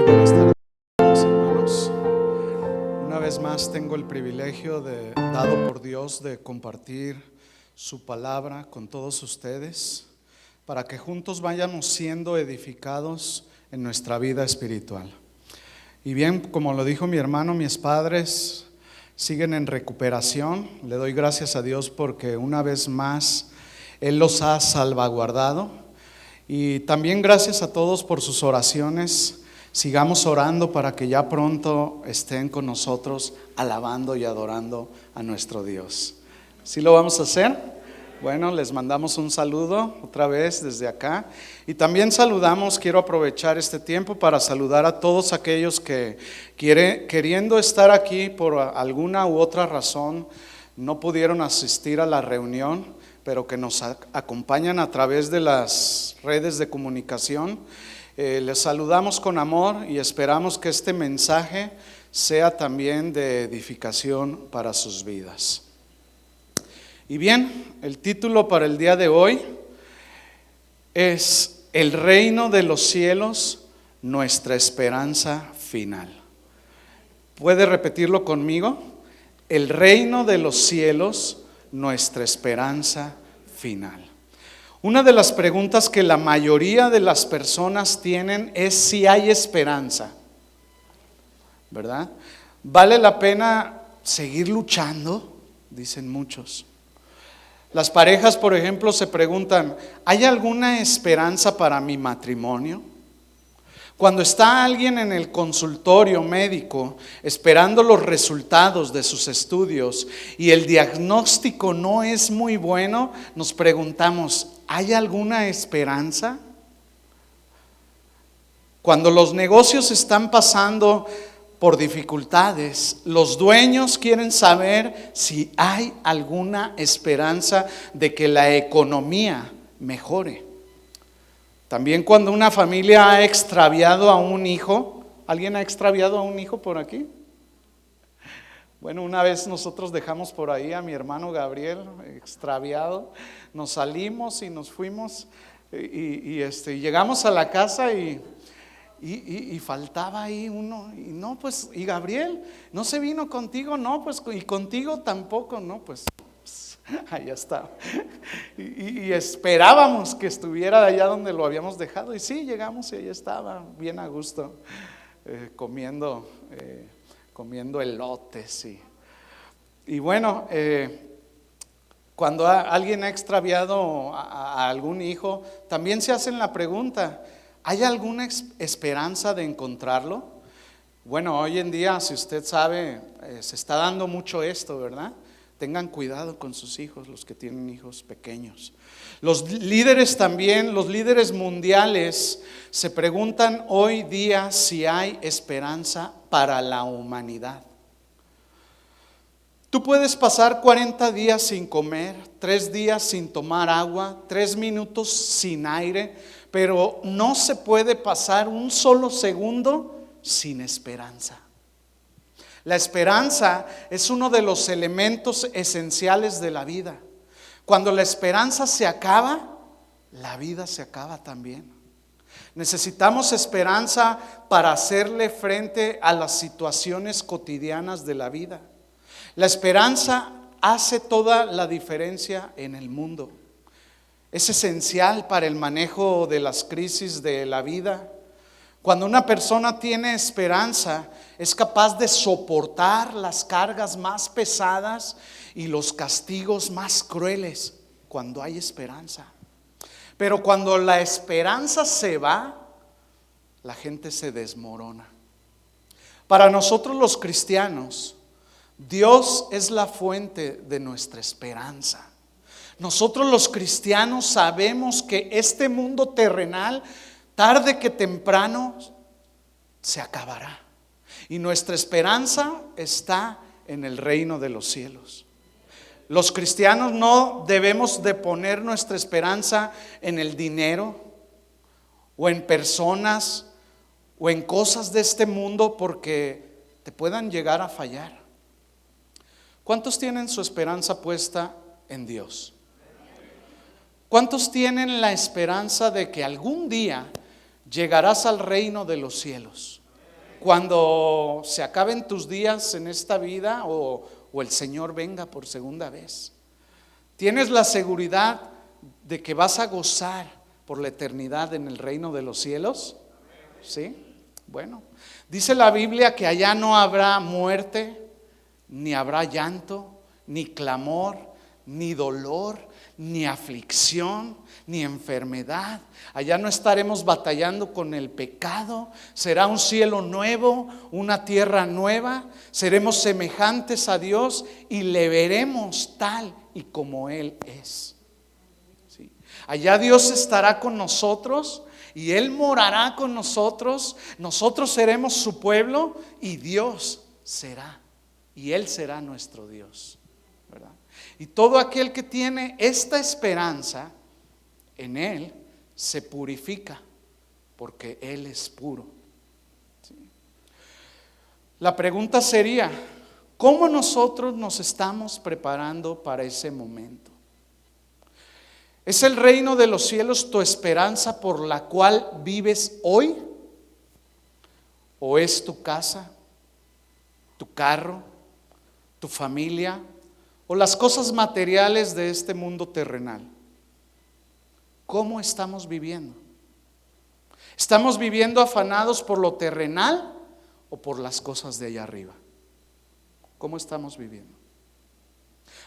Muy buenas tardes, hermanos. Una vez más tengo el privilegio dado por Dios de compartir su palabra con todos ustedes para que juntos vayamos siendo edificados en nuestra vida espiritual. Y bien, como lo dijo mi hermano, mis padres siguen en recuperación. Le doy gracias a Dios porque una vez más Él los ha salvaguardado. Y también gracias a todos por sus oraciones. Sigamos orando para que ya pronto estén con nosotros alabando y adorando a nuestro Dios. ¿Sí lo vamos a hacer? Bueno, les mandamos un saludo otra vez desde acá. Y también quiero aprovechar este tiempo para saludar a todos aquellos que queriendo estar aquí por alguna u otra razón no pudieron asistir a la reunión, pero que nos acompañan a través de las redes de comunicación. Les saludamos con amor y esperamos que este mensaje sea también de edificación para sus vidas. Y bien, el título para el día de hoy es El reino de los cielos, nuestra esperanza final. ¿Puede repetirlo conmigo? El reino de los cielos, nuestra esperanza final. Una de las preguntas que la mayoría de las personas tienen es si hay esperanza, ¿verdad? ¿Vale la pena seguir luchando? Dicen muchos. Las parejas, por ejemplo, se preguntan, ¿hay alguna esperanza para mi matrimonio? Cuando está alguien en el consultorio médico esperando los resultados de sus estudios y el diagnóstico no es muy bueno, nos preguntamos, ¿hay alguna esperanza? Cuando los negocios están pasando por dificultades, los dueños quieren saber si hay alguna esperanza de que la economía mejore. También cuando una familia ha extraviado a un hijo, ¿alguien ha extraviado a un hijo por aquí? Bueno, una vez nosotros dejamos por ahí a mi hermano Gabriel extraviado, nos salimos y nos fuimos y llegamos a la casa y faltaba ahí uno, y no, pues, y Gabriel, ¿no se vino contigo? No, pues, y contigo tampoco, no, pues, ahí está. Y esperábamos que estuviera allá donde lo habíamos dejado, y sí, llegamos y ahí estaba, bien a gusto, comiendo elotes, y bueno, cuando alguien ha extraviado a algún hijo, también se hacen la pregunta, ¿hay alguna esperanza de encontrarlo? Bueno, hoy en día, si usted sabe, se está dando mucho esto, ¿verdad? Tengan cuidado con sus hijos, los que tienen hijos pequeños. Los líderes también, los líderes mundiales, se preguntan hoy día si hay esperanza para la humanidad. Tú puedes pasar 40 días sin comer, 3 días sin tomar agua, 3 minutos sin aire, pero no se puede pasar un solo segundo sin esperanza. La esperanza es uno de los elementos esenciales de la vida. Cuando la esperanza se acaba, la vida se acaba también. Necesitamos esperanza para hacerle frente a las situaciones cotidianas de la vida. La esperanza hace toda la diferencia en el mundo. Es esencial para el manejo de las crisis de la vida. Cuando una persona tiene esperanza, es capaz de soportar las cargas más pesadas y los castigos más crueles cuando hay esperanza. Pero cuando la esperanza se va, la gente se desmorona. Para nosotros los cristianos, Dios es la fuente de nuestra esperanza. Nosotros los cristianos sabemos que este mundo terrenal, tarde que temprano, se acabará. Y nuestra esperanza está en el reino de los cielos. Los cristianos no debemos de poner nuestra esperanza en el dinero o en personas o en cosas de este mundo porque te puedan llegar a fallar. ¿Cuántos tienen su esperanza puesta en Dios? ¿Cuántos tienen la esperanza de que algún día llegarás al reino de los cielos? cuando se acaben tus días en esta vida o el Señor venga por segunda vez. Tienes la seguridad de que vas a gozar por la eternidad en el reino de los cielos. ¿Sí? Bueno, dice la Biblia que allá no habrá muerte, ni habrá llanto, ni clamor, ni dolor, ni aflicción, ni enfermedad. Allá no estaremos batallando con el pecado. Será un cielo nuevo, una tierra nueva. Seremos semejantes a Dios y le veremos tal y como Él es. ¿Sí? Allá Dios estará con nosotros y Él morará con nosotros. Nosotros seremos su pueblo y Dios será. Y Él será nuestro Dios, ¿verdad? Y todo aquel que tiene esta esperanza en Él se purifica, porque Él es puro. ¿Sí? La pregunta sería, ¿cómo nosotros nos estamos preparando para ese momento? ¿Es el reino de los cielos tu esperanza por la cual vives hoy? ¿O es tu casa, tu carro, tu familia o las cosas materiales de este mundo terrenal? ¿Cómo estamos viviendo? ¿Estamos viviendo afanados por lo terrenal o por las cosas de allá arriba? ¿Cómo estamos viviendo?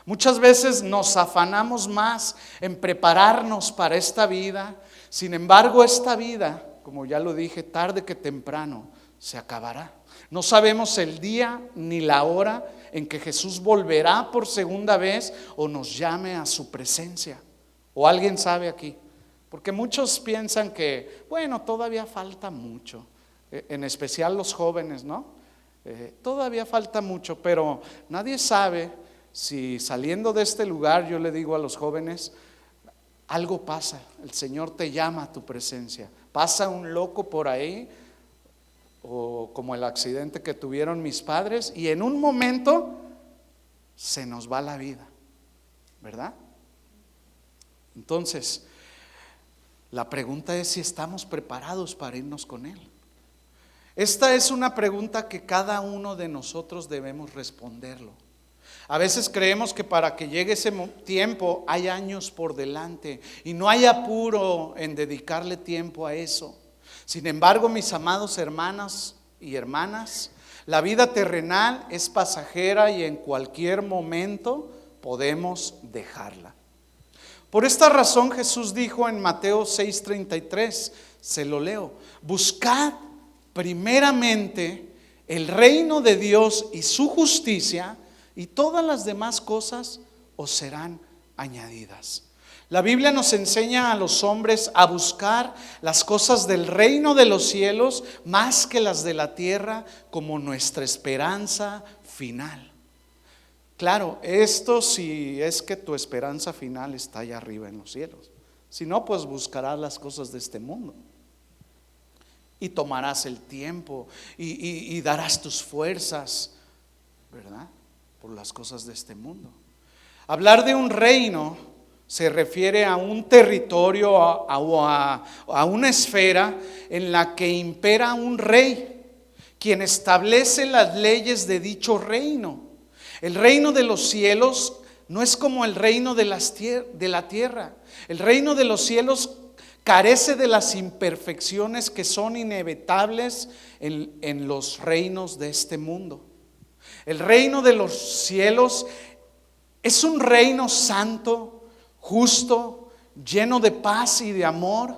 Muchas veces nos afanamos más en prepararnos para esta vida. Sin embargo, esta vida, como ya lo dije, tarde que temprano se acabará. No sabemos el día ni la hora en que Jesús volverá por segunda vez o nos llame a su presencia. ¿O alguien sabe aquí? Porque muchos piensan que, bueno, todavía falta mucho, en especial los jóvenes, ¿no? Todavía falta mucho, pero nadie sabe si saliendo de este lugar, yo le digo a los jóvenes, algo pasa, el Señor te llama a tu presencia. Pasa un loco por ahí, o como el accidente que tuvieron mis padres, y en un momento se nos va la vida, ¿verdad? Entonces, la pregunta es si estamos preparados para irnos con Él. Esta es una pregunta que cada uno de nosotros debemos responderlo. A veces creemos que para que llegue ese tiempo hay años por delante y no hay apuro en dedicarle tiempo a eso. Sin embargo, mis amados hermanos y hermanas, la vida terrenal es pasajera y en cualquier momento podemos dejarla. Por esta razón Jesús dijo en Mateo 6:33, se lo leo: buscad primeramente el reino de Dios y su justicia, y todas las demás cosas os serán añadidas. La Biblia nos enseña a los hombres a buscar las cosas del reino de los cielos más que las de la tierra como nuestra esperanza final. Claro, esto si es que tu esperanza final está allá arriba en los cielos. Si no, pues buscarás las cosas de este mundo. Y tomarás el tiempo y darás tus fuerzas, ¿verdad?, por las cosas de este mundo. Hablar de un reino se refiere a un territorio o a una esfera en la que impera un rey, quien establece las leyes de dicho reino. El reino de los cielos no es como el reino de la tierra. El reino de los cielos carece de las imperfecciones que son inevitables en los reinos de este mundo. El reino de los cielos es un reino santo, justo, lleno de paz y de amor.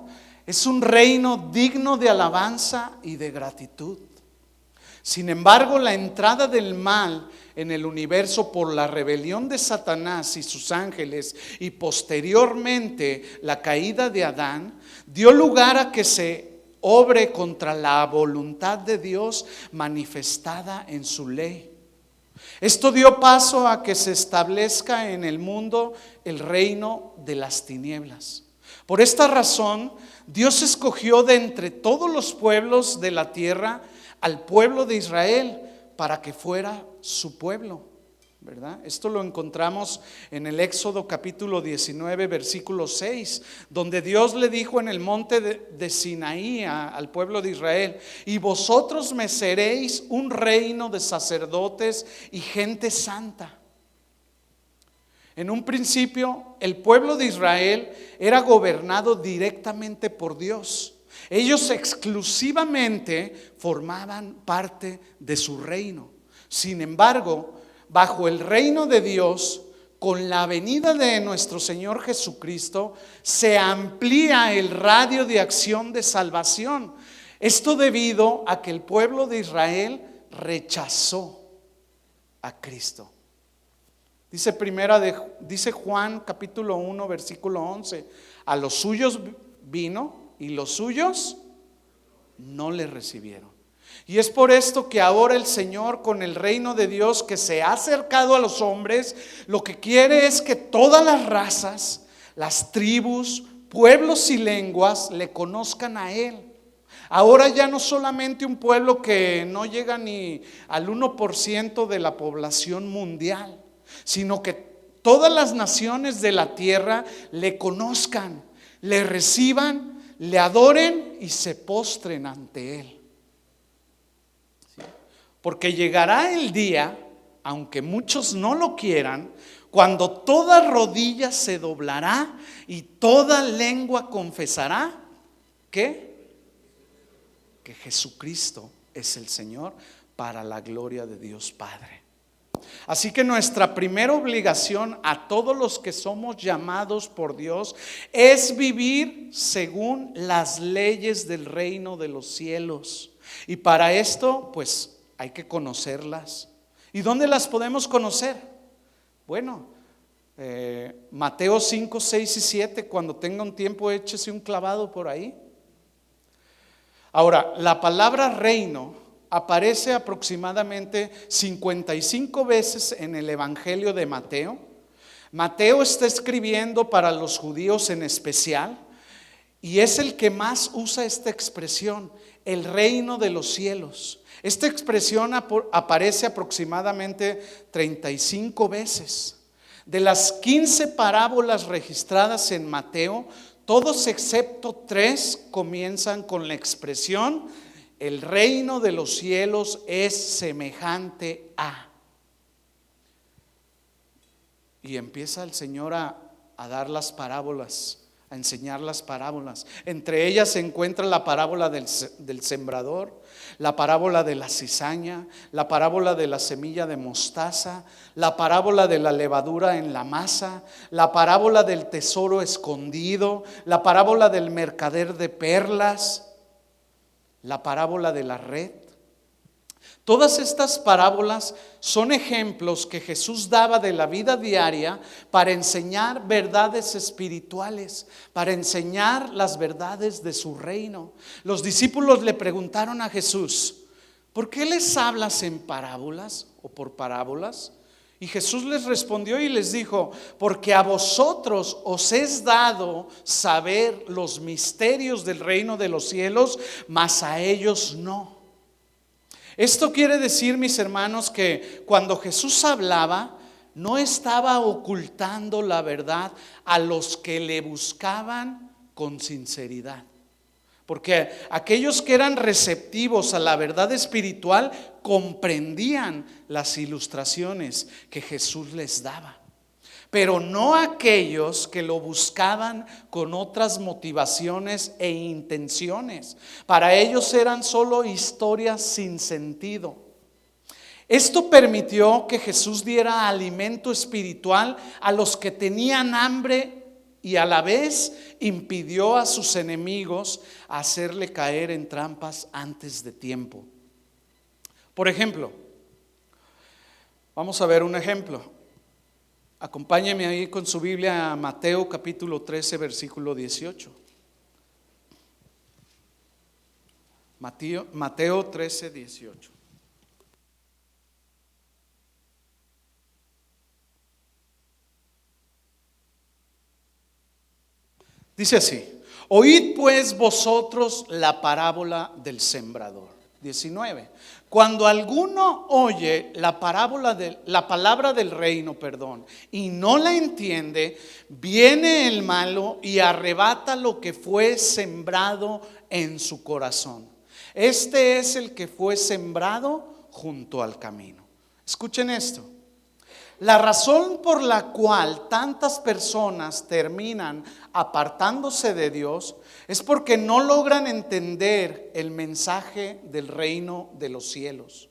Es un reino digno de alabanza y de gratitud. Sin embargo, la entrada del mal en el universo por la rebelión de Satanás y sus ángeles y posteriormente la caída de Adán dio lugar a que se obre contra la voluntad de Dios manifestada en su ley. Esto dio paso a que se establezca en el mundo el reino de las tinieblas. Por esta razón, Dios escogió de entre todos los pueblos de la tierra al pueblo de Israel para que fuera su pueblo. ¿verdad? Esto lo encontramos en el Éxodo capítulo 19, versículo 6, donde Dios le dijo en el monte de Sinaí al pueblo de Israel: y vosotros me seréis un reino de sacerdotes y gente santa. En un principio, el pueblo de Israel era gobernado directamente por Dios. Ellos exclusivamente formaban parte de su reino. Sin embargo, bajo el reino de Dios, con la venida de nuestro Señor Jesucristo, se amplía el radio de acción de salvación. Esto debido a que el pueblo de Israel rechazó a Cristo. Dice Juan capítulo 1 versículo 11: a los suyos vino y los suyos no le recibieron. Y es por esto que ahora el Señor, con el reino de Dios que se ha acercado a los hombres, lo que quiere es que todas las razas, las tribus, pueblos y lenguas le conozcan a Él. Ahora ya no solamente un pueblo que no llega ni al 1% de la población mundial, sino que todas las naciones de la tierra le conozcan, le reciban, le adoren y se postren ante Él. Porque llegará el día, aunque muchos no lo quieran, cuando toda rodilla se doblará y toda lengua confesará que Jesucristo es el Señor, para la gloria de Dios Padre. Así que nuestra primera obligación a todos los que somos llamados por Dios es vivir según las leyes del reino de los cielos. Y para esto, pues, hay que conocerlas. ¿Y dónde las podemos conocer? Bueno, Mateo 5, 6 y 7, cuando tenga un tiempo, échese un clavado por ahí. Ahora, la palabra reino aparece aproximadamente 55 veces en el Evangelio de Mateo. Mateo está escribiendo para los judíos en especial, y es el que más usa esta expresión, el reino de los cielos. Esta expresión aparece aproximadamente 35 veces. De las 15 parábolas registradas en Mateo, todos excepto 3 comienzan con la expresión: el reino de los cielos es semejante a. Y empieza el Señor a dar las parábolas, a enseñar las parábolas. Entre ellas se encuentra la parábola del sembrador, la parábola de la cizaña, la parábola de la semilla de mostaza, la parábola de la levadura en la masa, la parábola del tesoro escondido, la parábola del mercader de perlas, la parábola de la red. Todas estas parábolas son ejemplos que Jesús daba de la vida diaria para enseñar verdades espirituales, para enseñar las verdades de su reino. Los discípulos le preguntaron a Jesús: ¿por qué les hablas en parábolas o por parábolas? Y Jesús les respondió y les dijo: porque a vosotros os es dado saber los misterios del reino de los cielos, mas a ellos no. Esto quiere decir, mis hermanos, que cuando Jesús hablaba, no estaba ocultando la verdad a los que le buscaban con sinceridad. Porque aquellos que eran receptivos a la verdad espiritual comprendían las ilustraciones que Jesús les daba. Pero no aquellos que lo buscaban con otras motivaciones e intenciones. Para ellos eran solo historias sin sentido. Esto permitió que Jesús diera alimento espiritual a los que tenían hambre, y a la vez impidió a sus enemigos hacerle caer en trampas antes de tiempo. Por ejemplo, vamos a ver un ejemplo. Acompáñeme ahí con su Biblia a Mateo capítulo 13, versículo 18. Mateo 13, 18. Dice así: oíd pues vosotros la parábola del sembrador. 19. Cuando alguno oye la palabra del reino, y no la entiende, viene el malo y arrebata lo que fue sembrado en su corazón. Este es el que fue sembrado junto al camino. Escuchen esto. La razón por la cual tantas personas terminan apartándose de Dios es porque no logran entender el mensaje del reino de los cielos.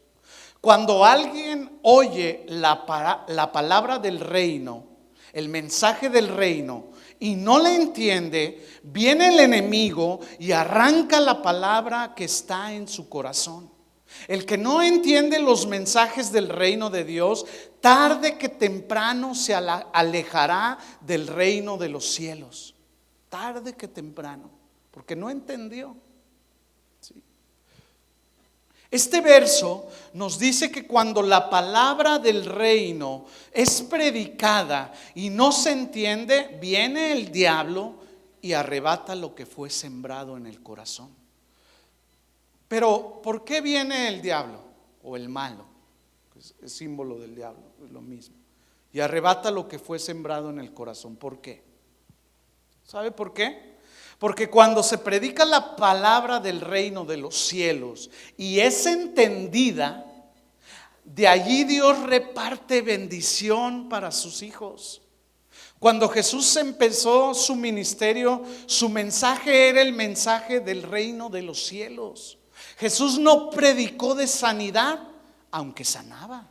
Cuando alguien oye la palabra del reino, el mensaje del reino, y no la entiende, viene el enemigo y arranca la palabra que está en su corazón. El que no entiende los mensajes del reino de Dios, tarde que temprano se alejará del reino de los cielos. Tarde que temprano, porque no entendió. ¿Sí? Este verso nos dice que cuando la palabra del reino es predicada y no se entiende, viene el diablo y arrebata lo que fue sembrado en el corazón. Pero ¿por qué viene el diablo o el malo? Es símbolo del diablo, es lo mismo. Y arrebata lo que fue sembrado en el corazón. ¿Por qué? ¿Sabe por qué? Porque cuando se predica la palabra del reino de los cielos y es entendida, de allí Dios reparte bendición para sus hijos. Cuando Jesús empezó su ministerio, su mensaje era el mensaje del reino de los cielos. Jesús no predicó de sanidad, aunque sanaba.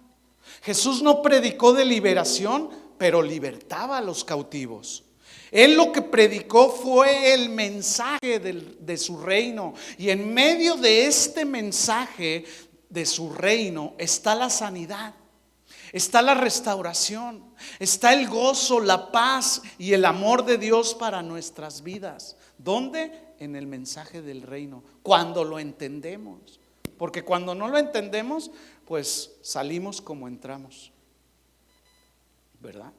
Jesús no predicó de liberación, pero libertaba a los cautivos. Él lo que predicó fue el mensaje de su reino. Y en medio de este mensaje de su reino está la sanidad, está la restauración, está el gozo, la paz y el amor de Dios para nuestras vidas. ¿Dónde? En el mensaje del reino, cuando lo entendemos. Porque cuando no lo entendemos, pues salimos como entramos, ¿verdad?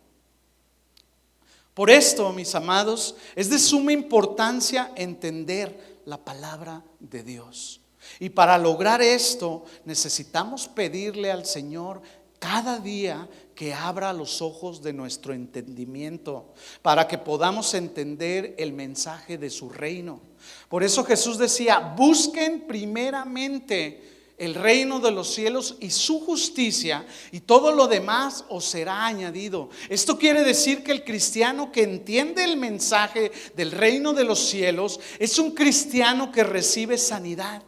Por esto, mis amados, es de suma importancia entender la palabra de Dios. Y para lograr esto, necesitamos pedirle al Señor cada día que abra los ojos de nuestro entendimiento para que podamos entender el mensaje de su reino. Por eso Jesús decía: busquen primeramente el reino de los cielos y su justicia, y todo lo demás os será añadido. Esto quiere decir que el cristiano que entiende el mensaje del reino de los cielos es un cristiano que recibe sanidad,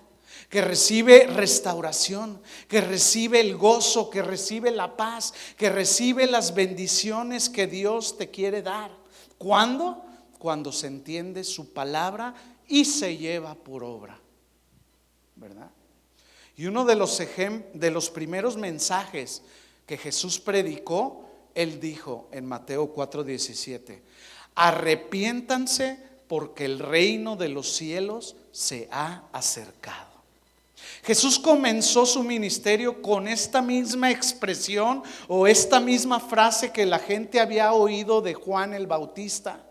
que recibe restauración, que recibe el gozo, que recibe la paz, que recibe las bendiciones que Dios te quiere dar. ¿Cuándo? Cuando se entiende su palabra y se lleva por obra, ¿verdad? Y uno de los primeros mensajes que Jesús predicó, Él dijo en Mateo 4:17: arrepiéntanse porque el reino de los cielos se ha acercado. Jesús comenzó su ministerio con esta misma expresión o esta misma frase que la gente había oído de Juan el Bautista: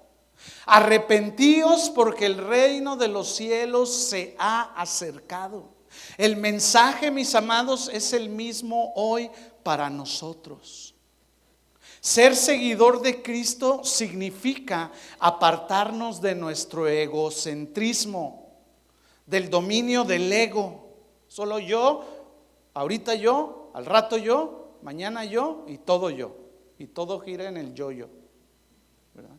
arrepentíos porque el reino de los cielos se ha acercado. El mensaje, mis amados, es el mismo hoy para nosotros. Ser seguidor de Cristo significa apartarnos de nuestro egocentrismo, del dominio del ego. Solo yo, ahorita yo, al rato yo, mañana yo y todo yo. Y todo gira en el yo-yo, ¿verdad?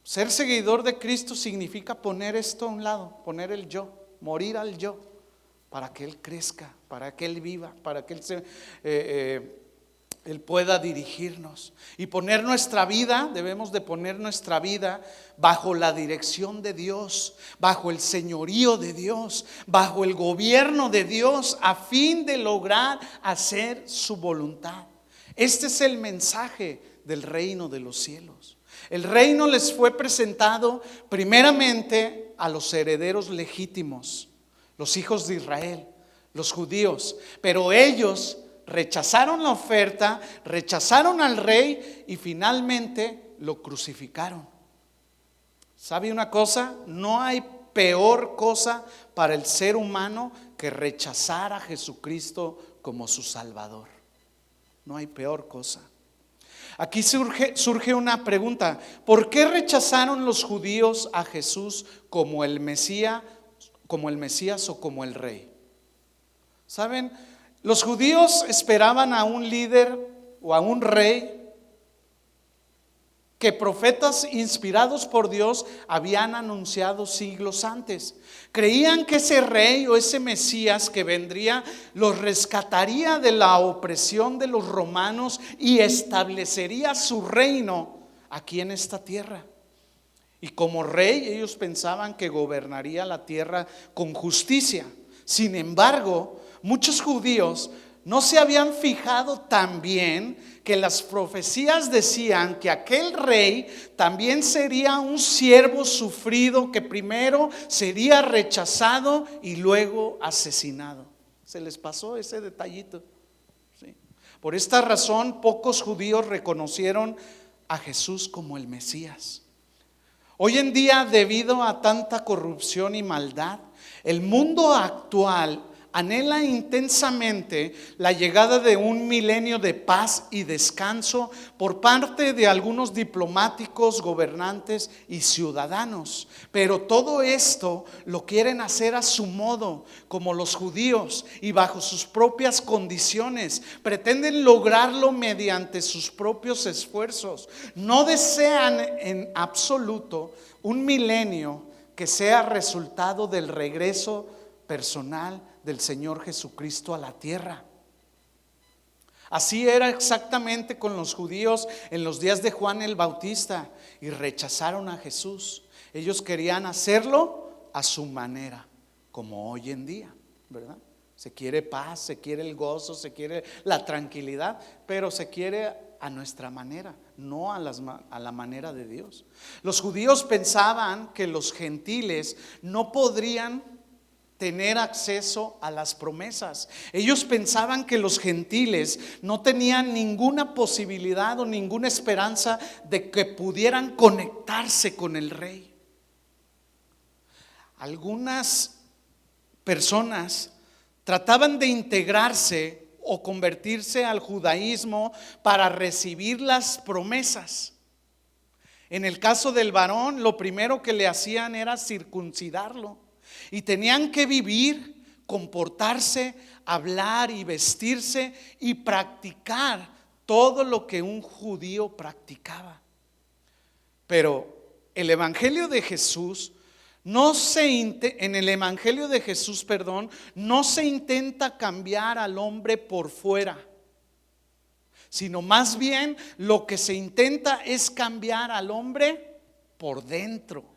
Ser seguidor de Cristo significa poner esto a un lado, poner el yo, morir al yo, para que Él crezca, para que Él viva, para que Él pueda dirigirnos. Y poner nuestra vida, debemos de poner nuestra vida bajo la dirección de Dios, bajo el señorío de Dios, bajo el gobierno de Dios, a fin de lograr hacer su voluntad. Este es el mensaje del reino de los cielos. El reino les fue presentado primeramente a los herederos legítimos, los hijos de Israel, los judíos, pero ellos rechazaron la oferta, rechazaron al rey y finalmente lo crucificaron. ¿Sabe una cosa? No hay peor cosa para el ser humano que rechazar a Jesucristo como su Salvador. No hay peor cosa. Aquí surge una pregunta: ¿por qué rechazaron los judíos a Jesús como el Mesías o como el Rey? ¿Saben? Los judíos esperaban a un líder o a un rey que profetas inspirados por Dios habían anunciado siglos antes. Creían que ese rey o ese Mesías que vendría los rescataría de la opresión de los romanos y establecería su reino aquí en esta tierra. Y como rey ellos pensaban que gobernaría la tierra con justicia. Sin embargo, muchos judíos no se habían fijado tan bien que las profecías decían que aquel rey también sería un siervo sufrido, que primero sería rechazado y luego asesinado. Se les pasó ese detallito, ¿sí? Por esta razón, pocos judíos reconocieron a Jesús como el Mesías. Hoy en día, debido a tanta corrupción y maldad, el mundo actual anhela intensamente la llegada de un milenio de paz y descanso por parte de algunos diplomáticos, gobernantes y ciudadanos. Pero todo esto lo quieren hacer a su modo, como los judíos, y bajo sus propias condiciones. Pretenden lograrlo mediante sus propios esfuerzos. No desean en absoluto un milenio que sea resultado del regreso personal del Señor Jesucristo a la tierra. Así era exactamente con los judíos en los días de Juan el Bautista, y rechazaron a Jesús. Ellos querían hacerlo a su manera, como hoy en día, ¿verdad? Se quiere paz, se quiere el gozo, se quiere la tranquilidad, pero se quiere a nuestra manera, no a la manera de Dios. Los judíos pensaban que los gentiles no podrían tener acceso a las promesas. Ellos pensaban que los gentiles no tenían ninguna posibilidad o ninguna esperanza de que pudieran conectarse con el rey. Algunas personas trataban de integrarse o convertirse al judaísmo para recibir las promesas. En el caso del varón, lo primero que le hacían era circuncidarlo. Y tenían que vivir, comportarse, hablar y vestirse y practicar todo lo que un judío practicaba. Pero el evangelio de Jesús no se intenta cambiar al hombre por fuera, sino más bien lo que se intenta es cambiar al hombre por dentro.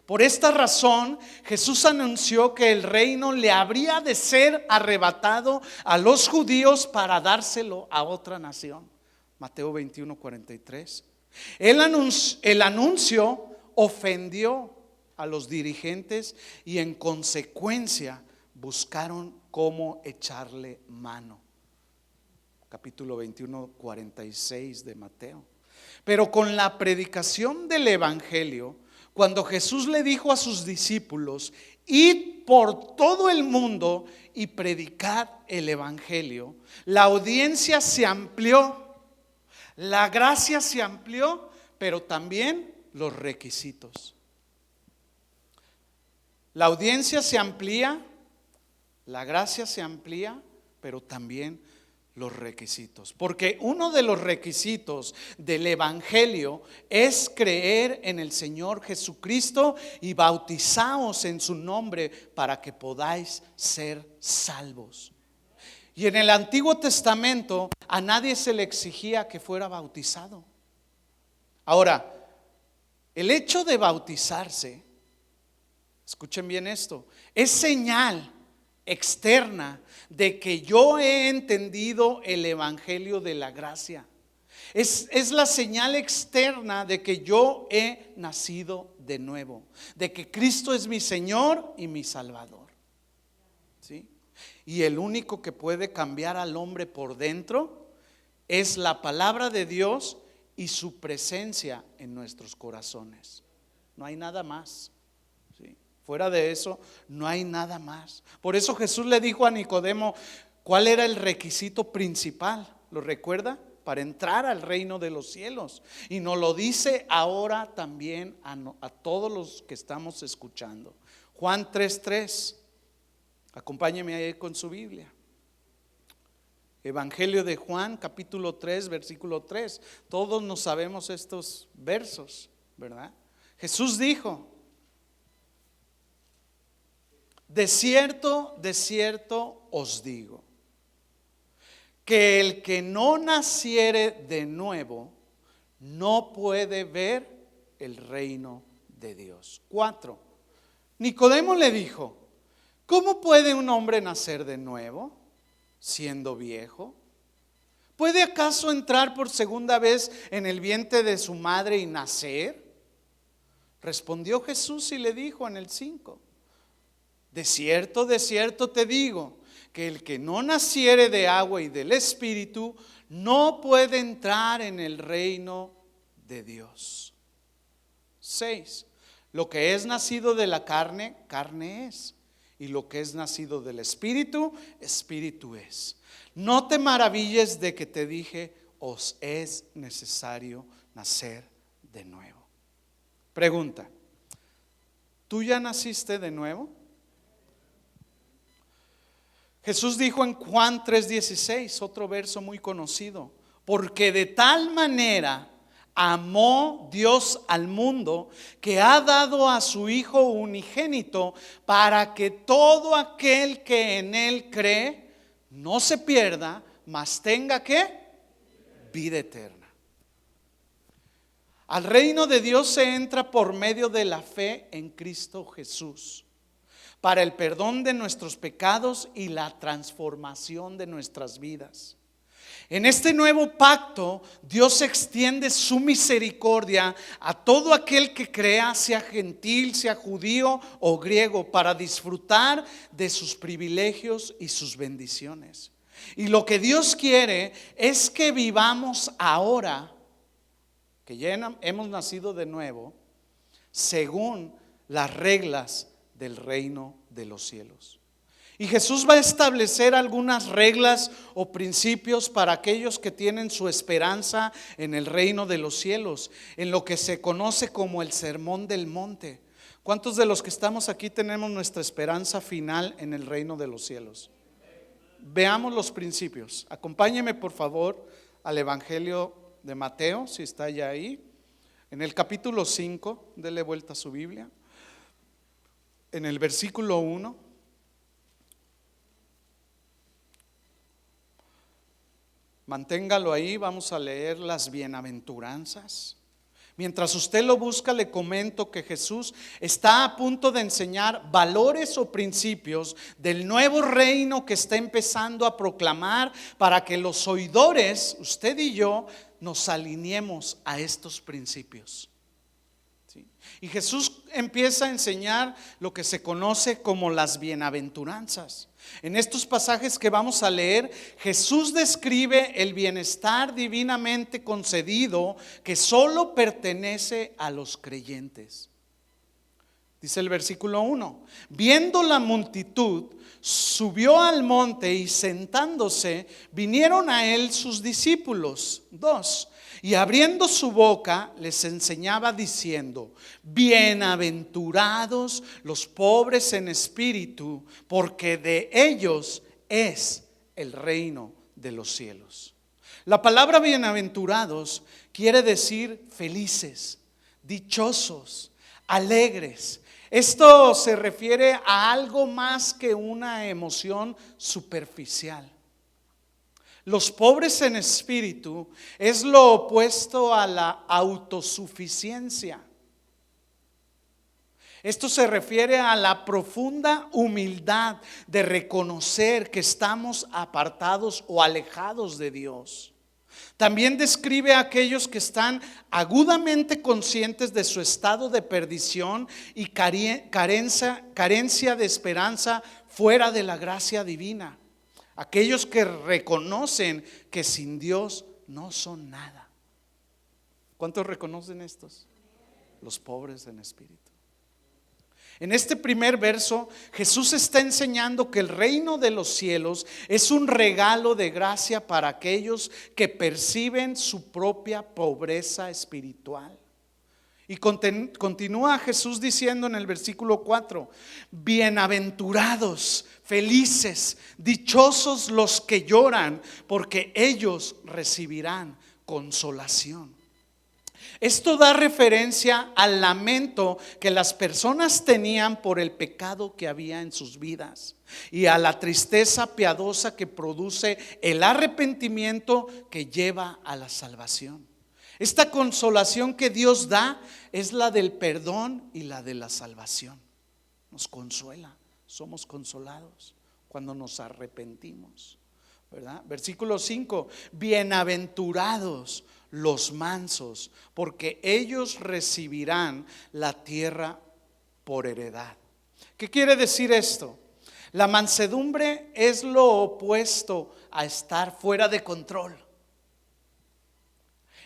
Por esta razón, Jesús anunció que el reino le habría de ser arrebatado a los judíos para dárselo a otra nación. Mateo 21:43. El anuncio ofendió a los dirigentes y en consecuencia buscaron cómo echarle mano. Capítulo 21:46 de Mateo. Pero con la predicación del evangelio, cuando Jesús le dijo a sus discípulos: id por todo el mundo y predicad el evangelio, la audiencia se amplió, la gracia se amplió, pero también los requisitos. La audiencia se amplía, la gracia se amplía, pero también los requisitos. Porque uno de los requisitos del evangelio es creer en el Señor Jesucristo y bautizaos en su nombre para que podáis ser salvos. Y en el Antiguo Testamento a nadie se le exigía que fuera bautizado. Ahora, el hecho de bautizarse, escuchen bien esto, es señal externa de que yo he entendido el evangelio de la gracia. Es la señal externa de que yo he nacido de nuevo, de que Cristo es mi Señor y mi Salvador, ¿sí? Y el único que puede cambiar al hombre por dentro es la palabra de Dios y su presencia en nuestros corazones. No hay nada más, ¿sí? Fuera de eso, no hay nada más. Por eso Jesús le dijo a Nicodemo cuál era el requisito principal. ¿Lo recuerda? Para entrar al reino de los cielos. Y nos lo dice ahora también a todos los que estamos escuchando. Juan 3:3. Acompáñeme ahí con su Biblia. Evangelio de Juan, capítulo 3, versículo 3. Todos nos sabemos estos versos, ¿verdad? Jesús dijo: de cierto os digo, que el que no naciere de nuevo no puede ver el reino de Dios. 4. Nicodemo le dijo: ¿cómo puede un hombre nacer de nuevo siendo viejo? ¿Puede acaso entrar por segunda vez en el vientre de su madre y nacer? Respondió Jesús y le dijo en el 5: de cierto te digo, que el que no naciere de agua y del Espíritu no puede entrar en el reino de Dios. 6. Lo que es nacido de la carne, carne es, y lo que es nacido del Espíritu, Espíritu es. No te maravilles de que te dije: os es necesario nacer de nuevo. Pregunta: ¿tú ya naciste de nuevo? Jesús dijo en Juan 3:16, otro verso muy conocido: porque de tal manera amó Dios al mundo, que ha dado a su Hijo unigénito, para que todo aquel que en Él cree no se pierda, mas tenga ¿qué? Vida eterna. Al reino de Dios se entra por medio de la fe en Cristo Jesús, para el perdón de nuestros pecados y la transformación de nuestras vidas. En este nuevo pacto, Dios extiende su misericordia a todo aquel que crea, sea gentil, sea judío o griego, para disfrutar de sus privilegios y sus bendiciones. Y lo que Dios quiere es que vivamos ahora, que ya hemos nacido de nuevo, según las reglas del reino de los cielos. Y Jesús va a establecer algunas reglas o principios para aquellos que tienen su esperanza en el reino de los cielos, en lo que se conoce como el Sermón del Monte. ¿Cuántos de los que estamos aquí tenemos nuestra esperanza final en el reino de los cielos? Veamos los principios. Acompáñeme por favor al Evangelio de Mateo, si está ya ahí, en el capítulo 5, dele vuelta a su Biblia, en el versículo 1. Manténgalo ahí, vamos a leer las bienaventuranzas. Mientras usted lo busca, le comento que Jesús está a punto de enseñar valores o principios del nuevo reino que está empezando a proclamar, para que los oidores, usted y yo, nos alineemos a estos principios. ¿Sí? Y Jesús empieza a enseñar lo que se conoce como las bienaventuranzas. En estos pasajes que vamos a leer, Jesús describe el bienestar divinamente concedido que solo pertenece a los creyentes. Dice el versículo 1: viendo la multitud, subió al monte y sentándose, vinieron a él sus discípulos. 2. Y abriendo su boca les enseñaba diciendo: bienaventurados los pobres en espíritu, porque de ellos es el reino de los cielos. La palabra bienaventurados quiere decir felices, dichosos, alegres. Esto se refiere a algo más que una emoción superficial. Los pobres en espíritu es lo opuesto a la autosuficiencia. Esto se refiere a la profunda humildad de reconocer que estamos apartados o alejados de Dios. También describe a aquellos que están agudamente conscientes de su estado de perdición y carencia de esperanza fuera de la gracia divina. Aquellos que reconocen que sin Dios no son nada. ¿Cuántos reconocen estos? Los pobres en espíritu. En este primer verso, Jesús está enseñando que el reino de los cielos es un regalo de gracia para aquellos que perciben su propia pobreza espiritual. Y continúa Jesús diciendo en el versículo 4: bienaventurados, felices, dichosos los que lloran, porque ellos recibirán consolación. Esto da referencia al lamento que las personas tenían por el pecado que había en sus vidas y a la tristeza piadosa que produce el arrepentimiento que lleva a la salvación. Esta consolación que Dios da es la del perdón y la de la salvación. Nos consuela, somos consolados cuando nos arrepentimos, ¿verdad? Versículo 5: bienaventurados los mansos, porque ellos recibirán la tierra por heredad. ¿Qué quiere decir esto? La mansedumbre es lo opuesto a estar fuera de control.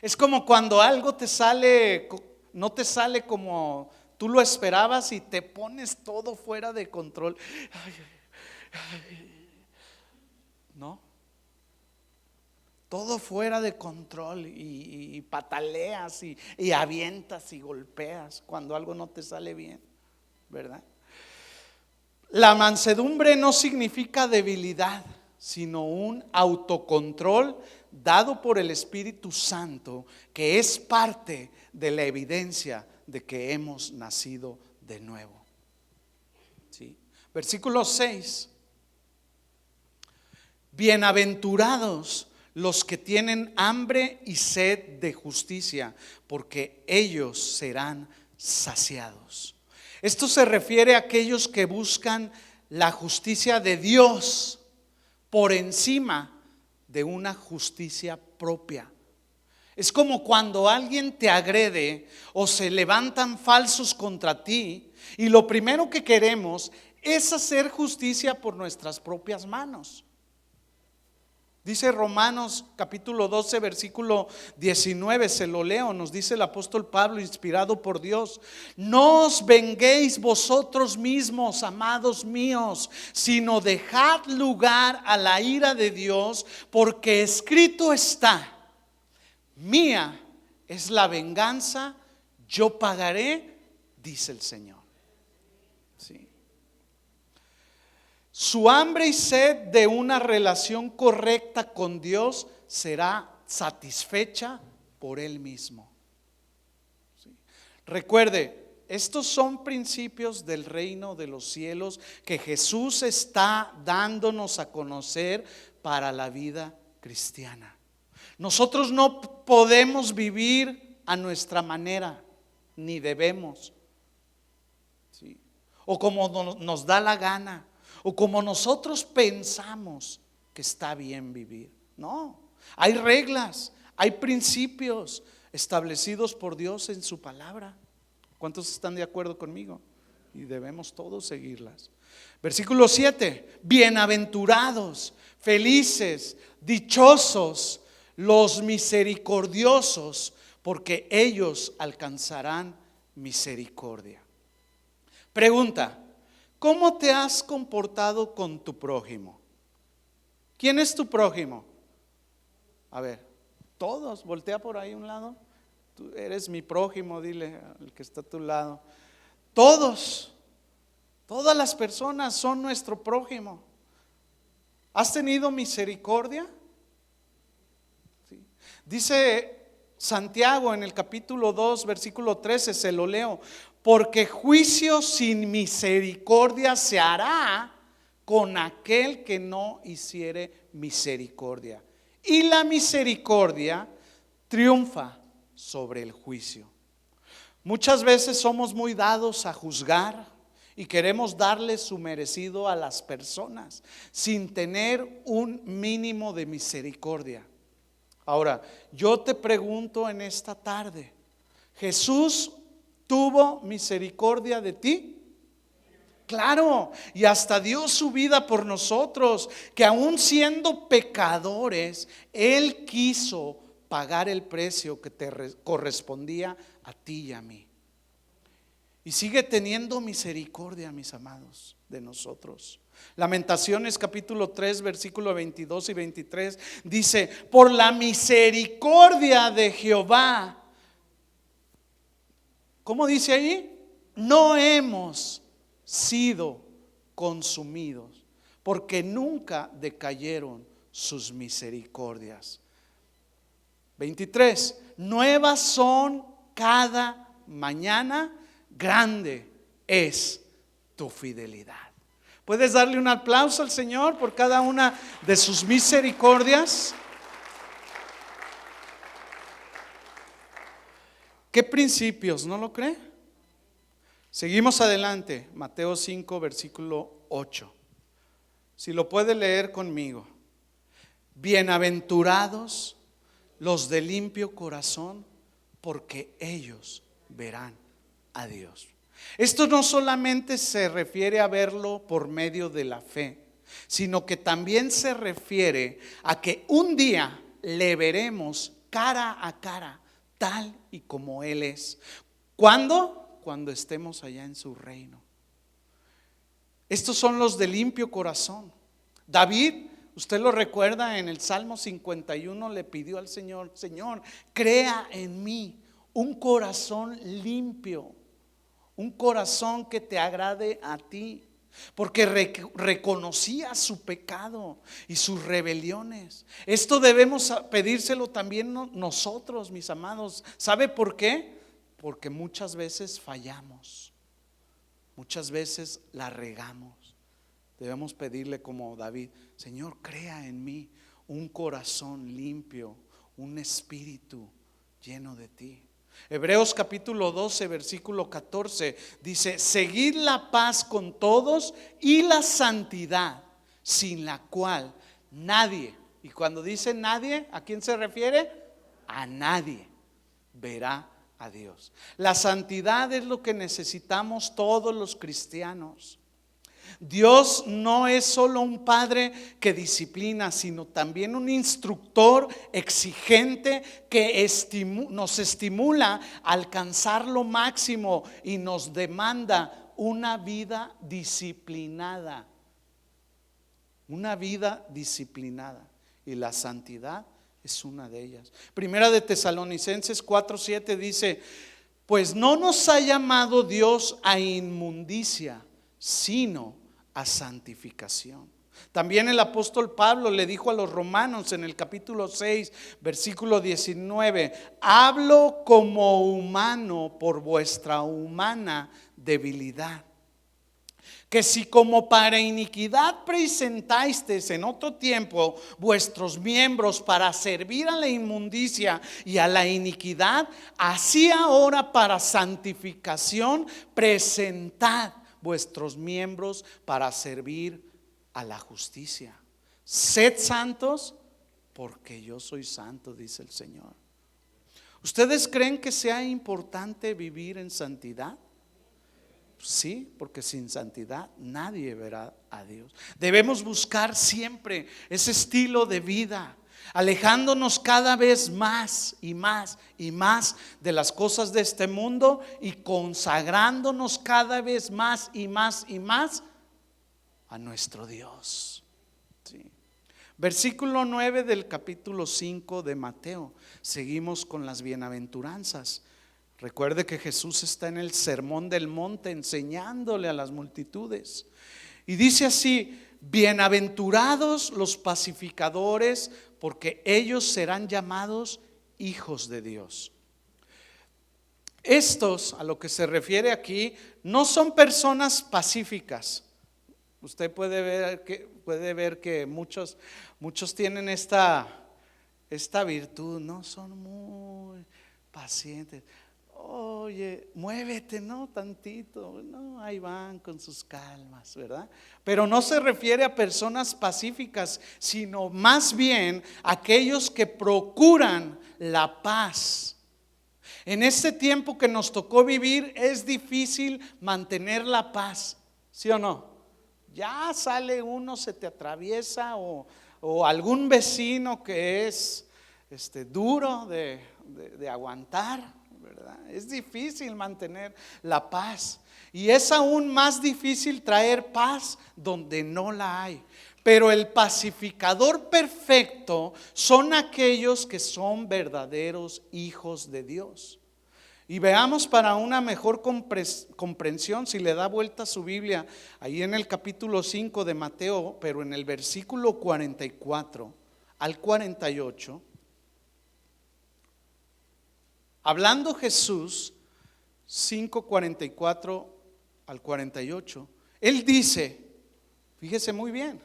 Es como cuando algo te sale, no te sale como tú lo esperabas y te pones todo fuera de control. ¿No? Todo fuera de control y pataleas y avientas y golpeas cuando algo no te sale bien, ¿verdad? La mansedumbre no significa debilidad, sino un autocontrol dado por el Espíritu Santo, que es parte de la evidencia de que hemos nacido de nuevo. ¿Sí? Versículo 6: bienaventurados los que tienen hambre y sed de justicia, porque ellos serán saciados. Esto se refiere a aquellos que buscan la justicia de Dios por encima de una justicia propia. Es como cuando alguien te agrede o se levantan falsos contra ti y lo primero que queremos es hacer justicia por nuestras propias manos. Dice Romanos capítulo 12 versículo 19, se lo leo, nos dice el apóstol Pablo, inspirado por Dios: no os venguéis vosotros mismos, amados míos, sino dejad lugar a la ira de Dios, porque escrito está: mía es la venganza, yo pagaré, dice el Señor. ¿Sí? Su hambre y sed de una relación correcta con Dios será satisfecha por Él mismo. ¿Sí? Recuerde, estos son principios del reino de los cielos que Jesús está dándonos a conocer para la vida cristiana. Nosotros no podemos vivir a nuestra manera, ni debemos, ¿sí? O como nos da la gana, o como nosotros pensamos que está bien vivir. No, hay reglas, hay principios establecidos por Dios en su palabra. ¿Cuántos están de acuerdo conmigo? Y debemos todos seguirlas. Versículo 7: bienaventurados, felices, dichosos los misericordiosos, porque ellos alcanzarán misericordia. Pregunta: ¿cómo te has comportado con tu prójimo? ¿Quién es tu prójimo? A ver, todos, voltea por ahí a un lado. Tú eres mi prójimo, dile al que está a tu lado. Todas las personas son nuestro prójimo. ¿Has tenido misericordia? ¿Sí? Dice Santiago en el capítulo 2, versículo 13, se lo leo: porque juicio sin misericordia se hará con aquel que no hiciere misericordia. Y la misericordia triunfa sobre el juicio. Muchas veces somos muy dados a juzgar y queremos darle su merecido a las personas sin tener un mínimo de misericordia. Ahora, yo te pregunto en esta tarde: ¿Jesús tuvo misericordia de ti? Claro, y hasta dio su vida por nosotros, que aún siendo pecadores, Él quiso pagar el precio que te correspondía a ti y a mí. Y sigue teniendo misericordia, mis amados, de nosotros. Lamentaciones capítulo 3 versículo 22 y 23 dice: por la misericordia de Jehová, ¿cómo dice ahí? No hemos sido consumidos, porque nunca decayeron sus misericordias. 23, nuevas son cada mañana, grande es tu fidelidad. ¿Puedes darle un aplauso al Señor por cada una de sus misericordias? ¿Qué principios? ¿No lo cree? Seguimos adelante, Mateo 5 versículo 8. Si lo puede leer conmigo. Bienaventurados los de limpio corazón, porque ellos verán a Dios. Esto no solamente se refiere a verlo por medio de la fe, sino que también se refiere a que un día le veremos cara a cara, tal y como Él es. ¿Cuándo? Cuando estemos allá en su reino. Estos son los de limpio corazón. David, usted lo recuerda, en el Salmo 51 le pidió al Señor: Señor, crea en mí un corazón limpio, un corazón que te agrade a ti, porque reconocía su pecado y sus rebeliones. Esto debemos pedírselo también nosotros, mis amados. ¿Sabe por qué? Porque muchas veces fallamos, muchas veces la regamos. Debemos pedirle como David: Señor, crea en mí un corazón limpio, un espíritu lleno de ti. Hebreos capítulo 12 versículo 14 dice: seguid la paz con todos y la santidad, sin la cual nadie, y cuando dice nadie, ¿a quién se refiere? A nadie verá a Dios. La santidad es lo que necesitamos todos los cristianos. Dios no es solo un padre que disciplina, sino también un instructor exigente que nos estimula a alcanzar lo máximo y nos demanda una vida disciplinada. Una vida disciplinada. Y la santidad es una de ellas. Primera de Tesalonicenses 4:7 dice: pues no nos ha llamado Dios a inmundicia, sino a santificación. También el apóstol Pablo le dijo a los romanos en el capítulo 6 versículo 19: hablo como humano por vuestra humana debilidad, que si como para iniquidad presentasteis en otro tiempo vuestros miembros para servir a la inmundicia y a la iniquidad, así ahora para santificación presentad vuestros miembros para servir a la justicia. Sed santos porque yo soy santo, dice el Señor. ¿Ustedes creen que sea importante vivir en santidad? Sí, porque sin santidad nadie verá a Dios. Debemos buscar siempre ese estilo de vida, alejándonos cada vez más y más y más de las cosas de este mundo y consagrándonos cada vez más y más y más a nuestro Dios. Sí. Versículo 9 del capítulo 5 de Mateo. Seguimos con las bienaventuranzas. Recuerde que Jesús está en el sermón del monte enseñándole a las multitudes. Y dice así: bienaventurados los pacificadores, porque ellos serán llamados hijos de Dios. Estos, a lo que se refiere aquí, no son personas pacíficas. Usted puede ver que muchos tienen esta virtud, no son muy pacientes. Oye, muévete, no tantito, no, ahí van con sus calmas, ¿verdad? Pero no se refiere a personas pacíficas, sino más bien aquellos que procuran la paz. En este tiempo que nos tocó vivir es difícil mantener la paz, ¿sí o no? Ya sale uno, se te atraviesa o algún vecino que es duro de aguantar, ¿verdad? Es difícil mantener la paz. Y es aún más difícil traer paz donde no la hay. Pero el pacificador perfecto son aquellos que son verdaderos hijos de Dios. Y veamos para una mejor comprensión, si le da vuelta a su Biblia, ahí en el capítulo 5 de Mateo, pero en el versículo 44 al 48, hablando Jesús, 5:44 al 48, Él dice, fíjese muy bien,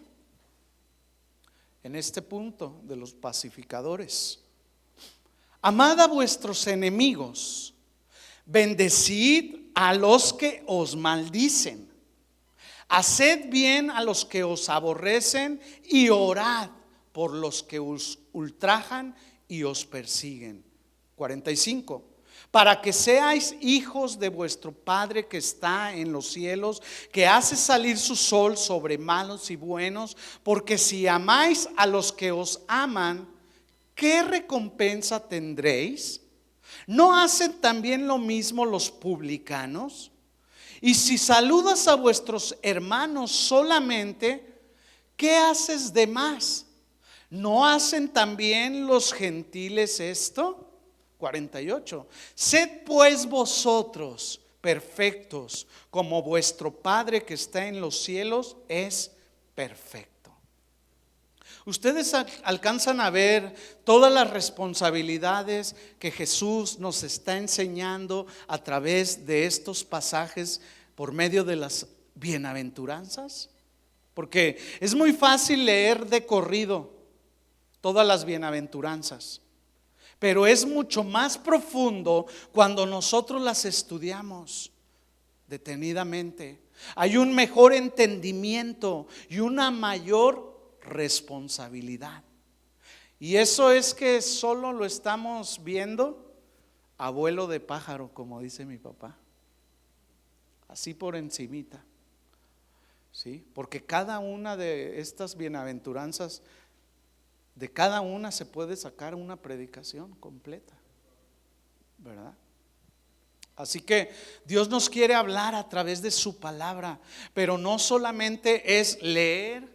en este punto de los pacificadores: amad a vuestros enemigos, bendecid a los que os maldicen, haced bien a los que os aborrecen y orad por los que os ultrajan y os persiguen. 45. Para que seáis hijos de vuestro Padre que está en los cielos, que hace salir su sol sobre malos y buenos, porque si amáis a los que os aman, ¿qué recompensa tendréis? ¿No hacen también lo mismo los publicanos? Y si saludas a vuestros hermanos solamente, ¿qué haces de más? ¿No hacen también los gentiles esto? 48. Sed pues vosotros perfectos, como vuestro Padre que está en los cielos es perfecto. Ustedes alcanzan a ver todas las responsabilidades que Jesús nos está enseñando a través de estos pasajes por medio de las bienaventuranzas. Porque es muy fácil leer de corrido todas las bienaventuranzas, pero es mucho más profundo cuando nosotros las estudiamos detenidamente. Hay un mejor entendimiento y una mayor responsabilidad. Y eso es que solo lo estamos viendo a vuelo de pájaro, como dice mi papá, así por encimita, ¿sí? Porque cada una de estas bienaventuranzas, de cada una se puede sacar una predicación completa, ¿verdad? Así que Dios nos quiere hablar a través de su palabra, pero no solamente es leer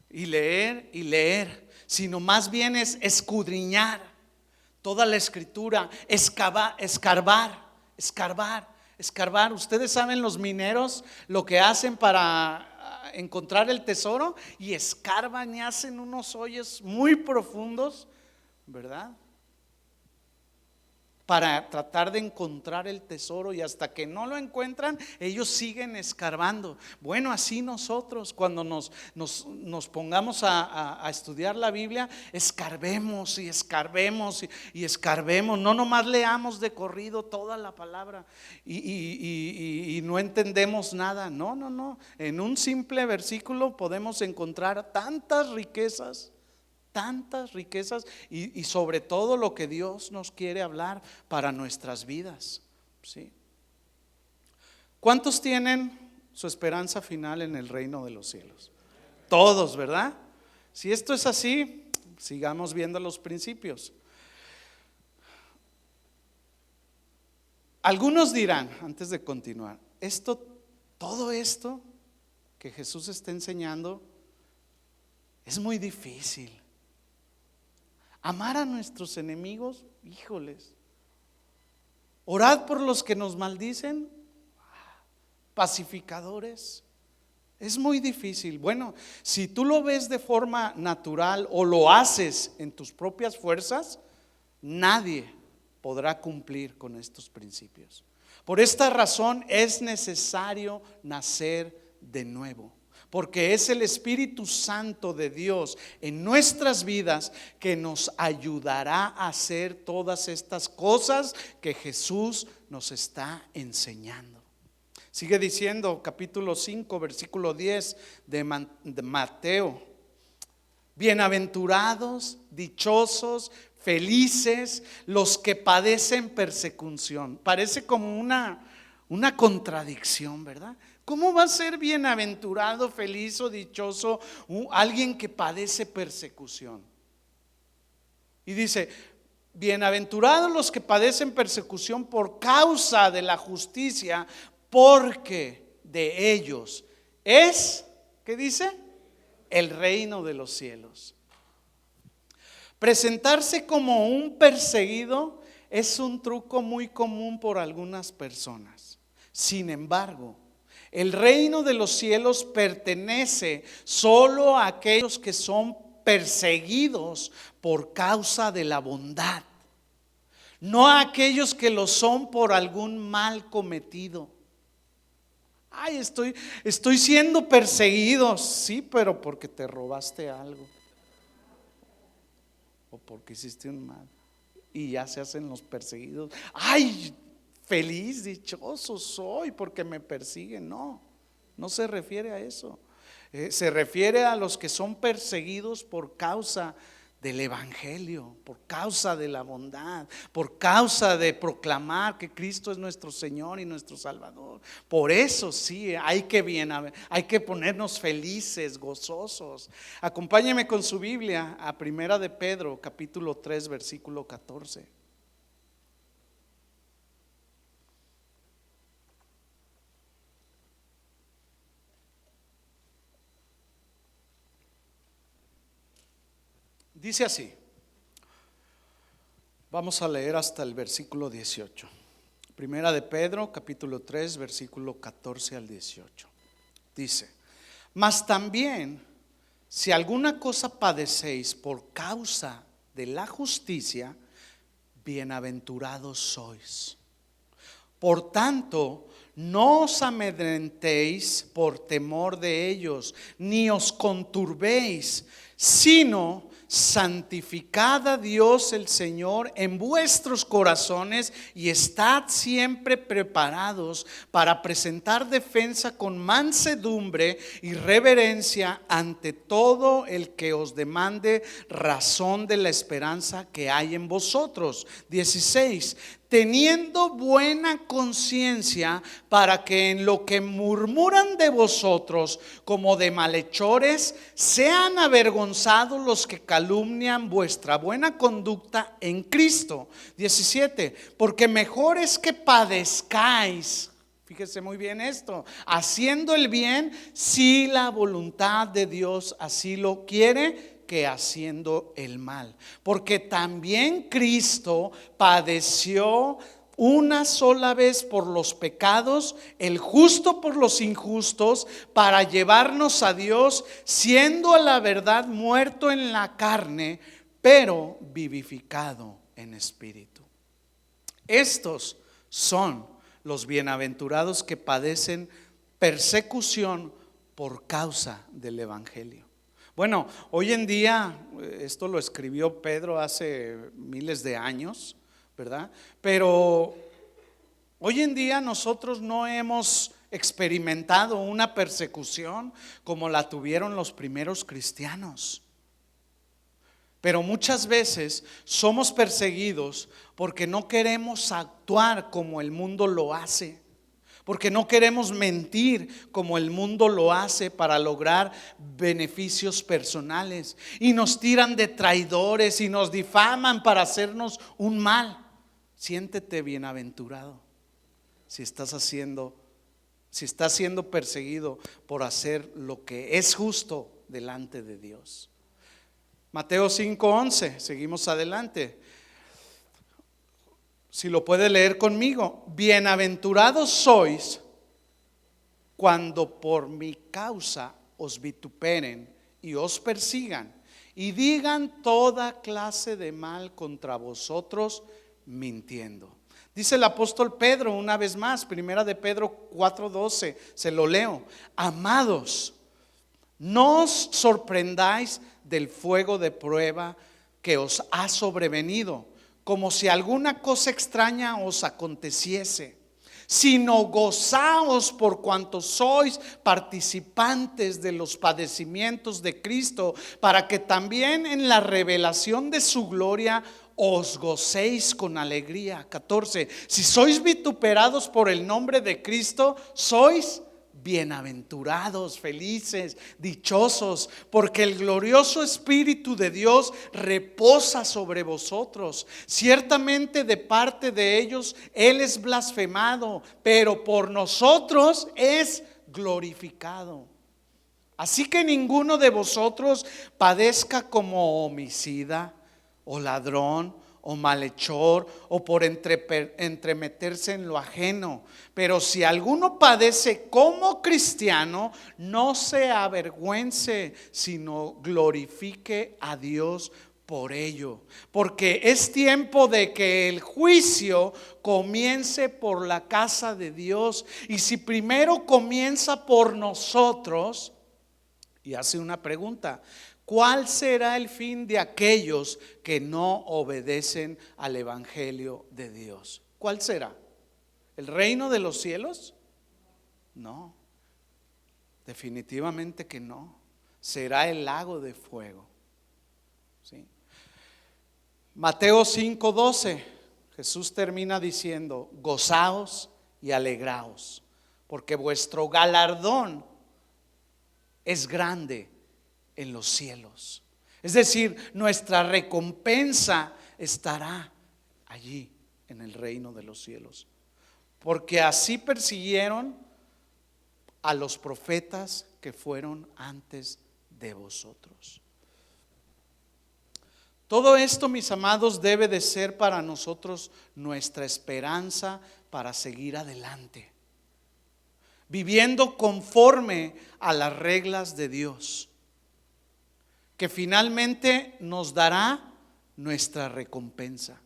y leer y leer, sino más bien es escudriñar toda la escritura, escarbar. Ustedes saben los mineros lo que hacen para encontrar el tesoro, y escarban y hacen unos hoyos muy profundos, ¿verdad? Para tratar de encontrar el tesoro, y hasta que no lo encuentran, ellos siguen escarbando. Bueno, así nosotros cuando nos pongamos a estudiar la Biblia, escarbemos y escarbemos y escarbemos. No nomás leamos de corrido toda la palabra y no entendemos nada. No. En un simple versículo podemos encontrar tantas riquezas y sobre todo lo que Dios nos quiere hablar para nuestras vidas, ¿sí? ¿Cuántos tienen su esperanza final en el reino de los cielos? Todos, ¿verdad? Si esto es así, sigamos viendo los principios. Algunos dirán, antes de continuar, todo esto que Jesús está enseñando es muy difícil. Amar a nuestros enemigos, híjoles. Orad por los que nos maldicen, pacificadores, es muy difícil. Bueno, si tú lo ves de forma natural o lo haces en tus propias fuerzas, nadie podrá cumplir con estos principios. Por esta razón es necesario nacer de nuevo, porque es el Espíritu Santo de Dios en nuestras vidas que nos ayudará a hacer todas estas cosas que Jesús nos está enseñando. Sigue diciendo capítulo 5 versículo 10 de Mateo: bienaventurados, dichosos, felices los que padecen persecución. Parece como una contradicción, ¿verdad? ¿Cómo va a ser bienaventurado, feliz o dichoso alguien que padece persecución? Y dice, Bienaventurados los que padecen persecución por causa de la justicia, porque de ellos es, ¿qué dice? El reino de los cielos. Presentarse como un perseguido es un truco muy común por algunas personas. Sin embargo, el reino de los cielos pertenece solo a aquellos que son perseguidos por causa de la bondad, no a aquellos que lo son por algún mal cometido. Ay, estoy siendo perseguido, sí, pero porque te robaste algo o porque hiciste un mal, y ya se hacen los perseguidos. Ay, feliz, dichoso soy porque me persiguen. No, no se refiere a eso. Se refiere a los que son perseguidos por causa del evangelio, por causa de la bondad, por causa de proclamar que Cristo es nuestro Señor y nuestro Salvador. Por eso sí, hay que ponernos felices, gozosos. Acompáñeme con su Biblia a Primera de Pedro, capítulo 3, versículo 14. Dice así, vamos a leer hasta el versículo 18. Primera de Pedro, capítulo 3, versículo 14 al 18. Dice: mas también, si alguna cosa padecéis por causa de la justicia, bienaventurados sois. Por tanto, no os amedrentéis por temor de ellos, ni os conturbéis, sino santificad a Dios el Señor en vuestros corazones y estad siempre preparados para presentar defensa con mansedumbre y reverencia ante todo el que os demande razón de la esperanza que hay en vosotros. 16. Teniendo buena conciencia, para que en lo que murmuran de vosotros como de malhechores sean avergonzados los que calumnian vuestra buena conducta en Cristo. 17. Porque mejor es que padezcáis, fíjese muy bien esto, haciendo el bien, si la voluntad de Dios así lo quiere, que haciendo el mal. Porque también Cristo padeció una sola vez por los pecados, el justo por los injustos, para llevarnos a Dios, siendo a la verdad muerto en la carne, pero vivificado en espíritu. Estos son los bienaventurados que padecen persecución por causa del evangelio. Bueno, hoy en día, esto lo escribió Pedro hace miles de años, ¿verdad? Pero hoy en día nosotros no hemos experimentado una persecución como la tuvieron los primeros cristianos. Pero muchas veces somos perseguidos porque no queremos actuar como el mundo lo hace, porque no queremos mentir como el mundo lo hace para lograr beneficios personales, y nos tiran de traidores y nos difaman para hacernos un mal. Siéntete bienaventurado si estás siendo perseguido por hacer lo que es justo delante de Dios. Mateo 5:11, seguimos adelante. Si lo puede leer conmigo: bienaventurados sois cuando por mi causa os vituperen y os persigan y digan toda clase de mal contra vosotros, mintiendo. Dice el apóstol Pedro una vez más, Primera de Pedro 4:12, se lo leo: amados, no os sorprendáis del fuego de prueba que os ha sobrevenido, como si alguna cosa extraña os aconteciese, sino gozaos por cuanto sois participantes de los padecimientos de Cristo, para que también en la revelación de su gloria os gocéis con alegría. 14. Si sois vituperados por el nombre de Cristo, sois bienaventurados, felices, dichosos, porque el glorioso Espíritu de Dios reposa sobre vosotros. Ciertamente de parte de ellos Él es blasfemado, pero por nosotros es glorificado. Así que ninguno de vosotros padezca como homicida o ladrón o malhechor o por entremeterse en lo ajeno. Pero si alguno padece como cristiano, no se avergüence, sino glorifique a Dios por ello. Porque es tiempo de que el juicio comience por la casa de Dios. Y si primero comienza por nosotros, y hace una pregunta: ¿cuál será el fin de aquellos que no obedecen al evangelio de Dios? ¿Cuál será? ¿El reino de los cielos? No, definitivamente que no. Será el lago de fuego. ¿Sí? Mateo 5:12, Jesús termina diciendo: gozaos y alegraos, porque vuestro galardón es grande en los cielos. Es decir, nuestra recompensa estará allí en el reino de los cielos. Porque así persiguieron a los profetas que fueron antes de vosotros. Todo esto, mis amados, debe de ser para nosotros nuestra esperanza para seguir adelante, viviendo conforme a las reglas de Dios, que finalmente nos dará nuestra recompensa.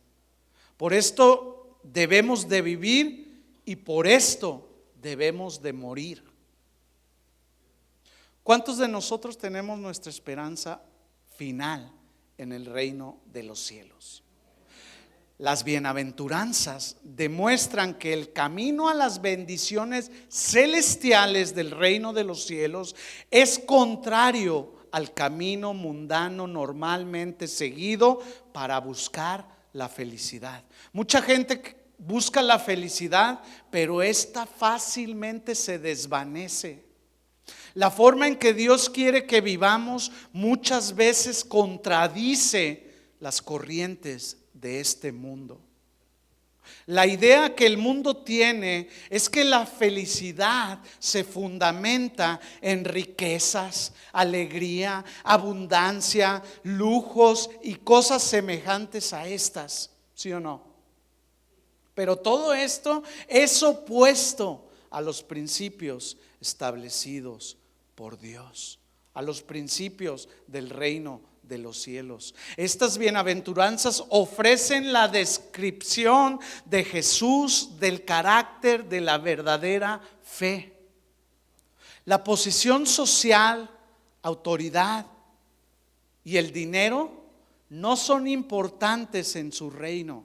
Por esto debemos de vivir y por esto debemos de morir. ¿Cuántos de nosotros tenemos nuestra esperanza final en el reino de los cielos? Las bienaventuranzas demuestran que el camino a las bendiciones celestiales del reino de los cielos es contrario al camino mundano normalmente seguido para buscar la felicidad. Mucha gente busca la felicidad, pero esta fácilmente se desvanece. La forma en que Dios quiere que vivamos muchas veces contradice las corrientes de este mundo. La idea que el mundo tiene es que la felicidad se fundamenta en riquezas, alegría, abundancia, lujos y cosas semejantes a estas, ¿sí o no? Pero todo esto es opuesto a los principios establecidos por Dios, a los principios del reino de los cielos. Estas bienaventuranzas ofrecen la descripción de Jesús, del carácter de la verdadera fe. La posición social, autoridad y el dinero no son importantes en su reino.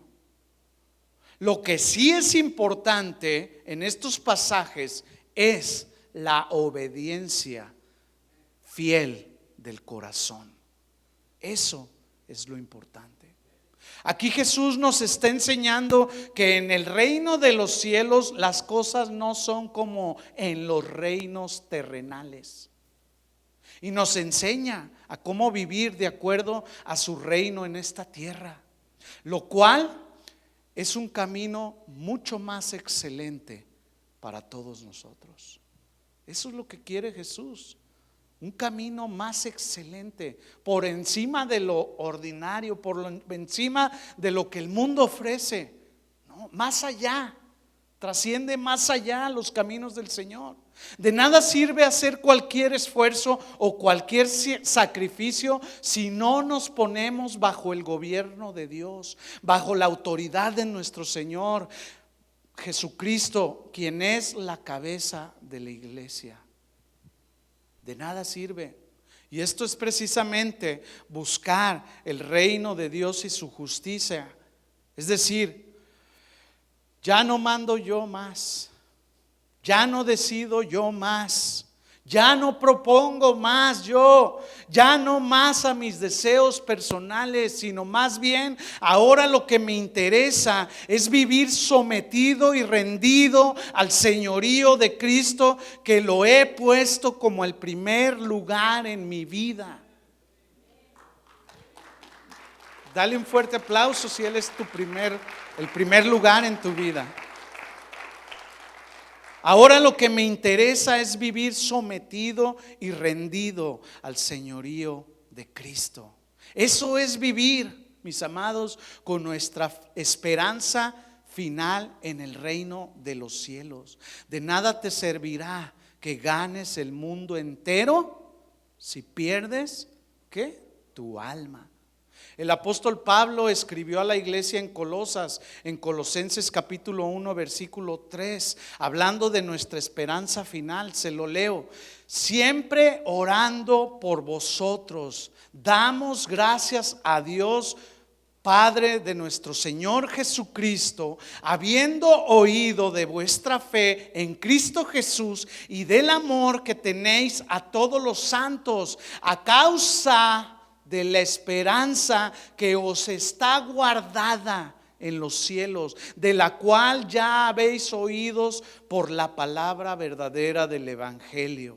Lo que sí es importante en estos pasajes es la obediencia fiel del corazón. Eso es lo importante. Aquí Jesús nos está enseñando que en el reino de los cielos las cosas no son como en los reinos terrenales. Y nos enseña a cómo vivir de acuerdo a su reino en esta tierra, lo cual es un camino mucho más excelente para todos nosotros. Eso es lo que quiere Jesús. Un camino más excelente, por encima de lo ordinario, encima de lo que el mundo ofrece, ¿no? Más allá, trasciende más allá los caminos del Señor. De nada sirve hacer cualquier esfuerzo o cualquier sacrificio si no nos ponemos bajo el gobierno de Dios, bajo la autoridad de nuestro Señor Jesucristo, quien es la cabeza de la iglesia. De nada sirve. Y esto es precisamente buscar el reino de Dios y su justicia. Es decir, ya no mando yo más, ya no decido yo más, Ya no propongo más yo, ya no más a mis deseos personales, sino más bien ahora lo que me interesa es vivir sometido y rendido al señorío de Cristo, que lo he puesto como el primer lugar en mi vida. Dale un fuerte aplauso si Él es el primer lugar en tu vida. Ahora lo que me interesa es vivir sometido y rendido al señorío de Cristo. Eso es vivir, mis amados, con nuestra esperanza final en el reino de los cielos. De nada te servirá que ganes el mundo entero si pierdes, ¿qué? Tu alma. El apóstol Pablo escribió a la iglesia en Colosas, en Colosenses capítulo 1 versículo 3, hablando de nuestra esperanza final. Se lo leo: siempre orando por vosotros, damos gracias a Dios Padre de nuestro Señor Jesucristo, habiendo oído de vuestra fe en Cristo Jesús y del amor que tenéis a todos los santos, a causa de la esperanza que os está guardada en los cielos, de la cual ya habéis oído por la palabra verdadera del evangelio.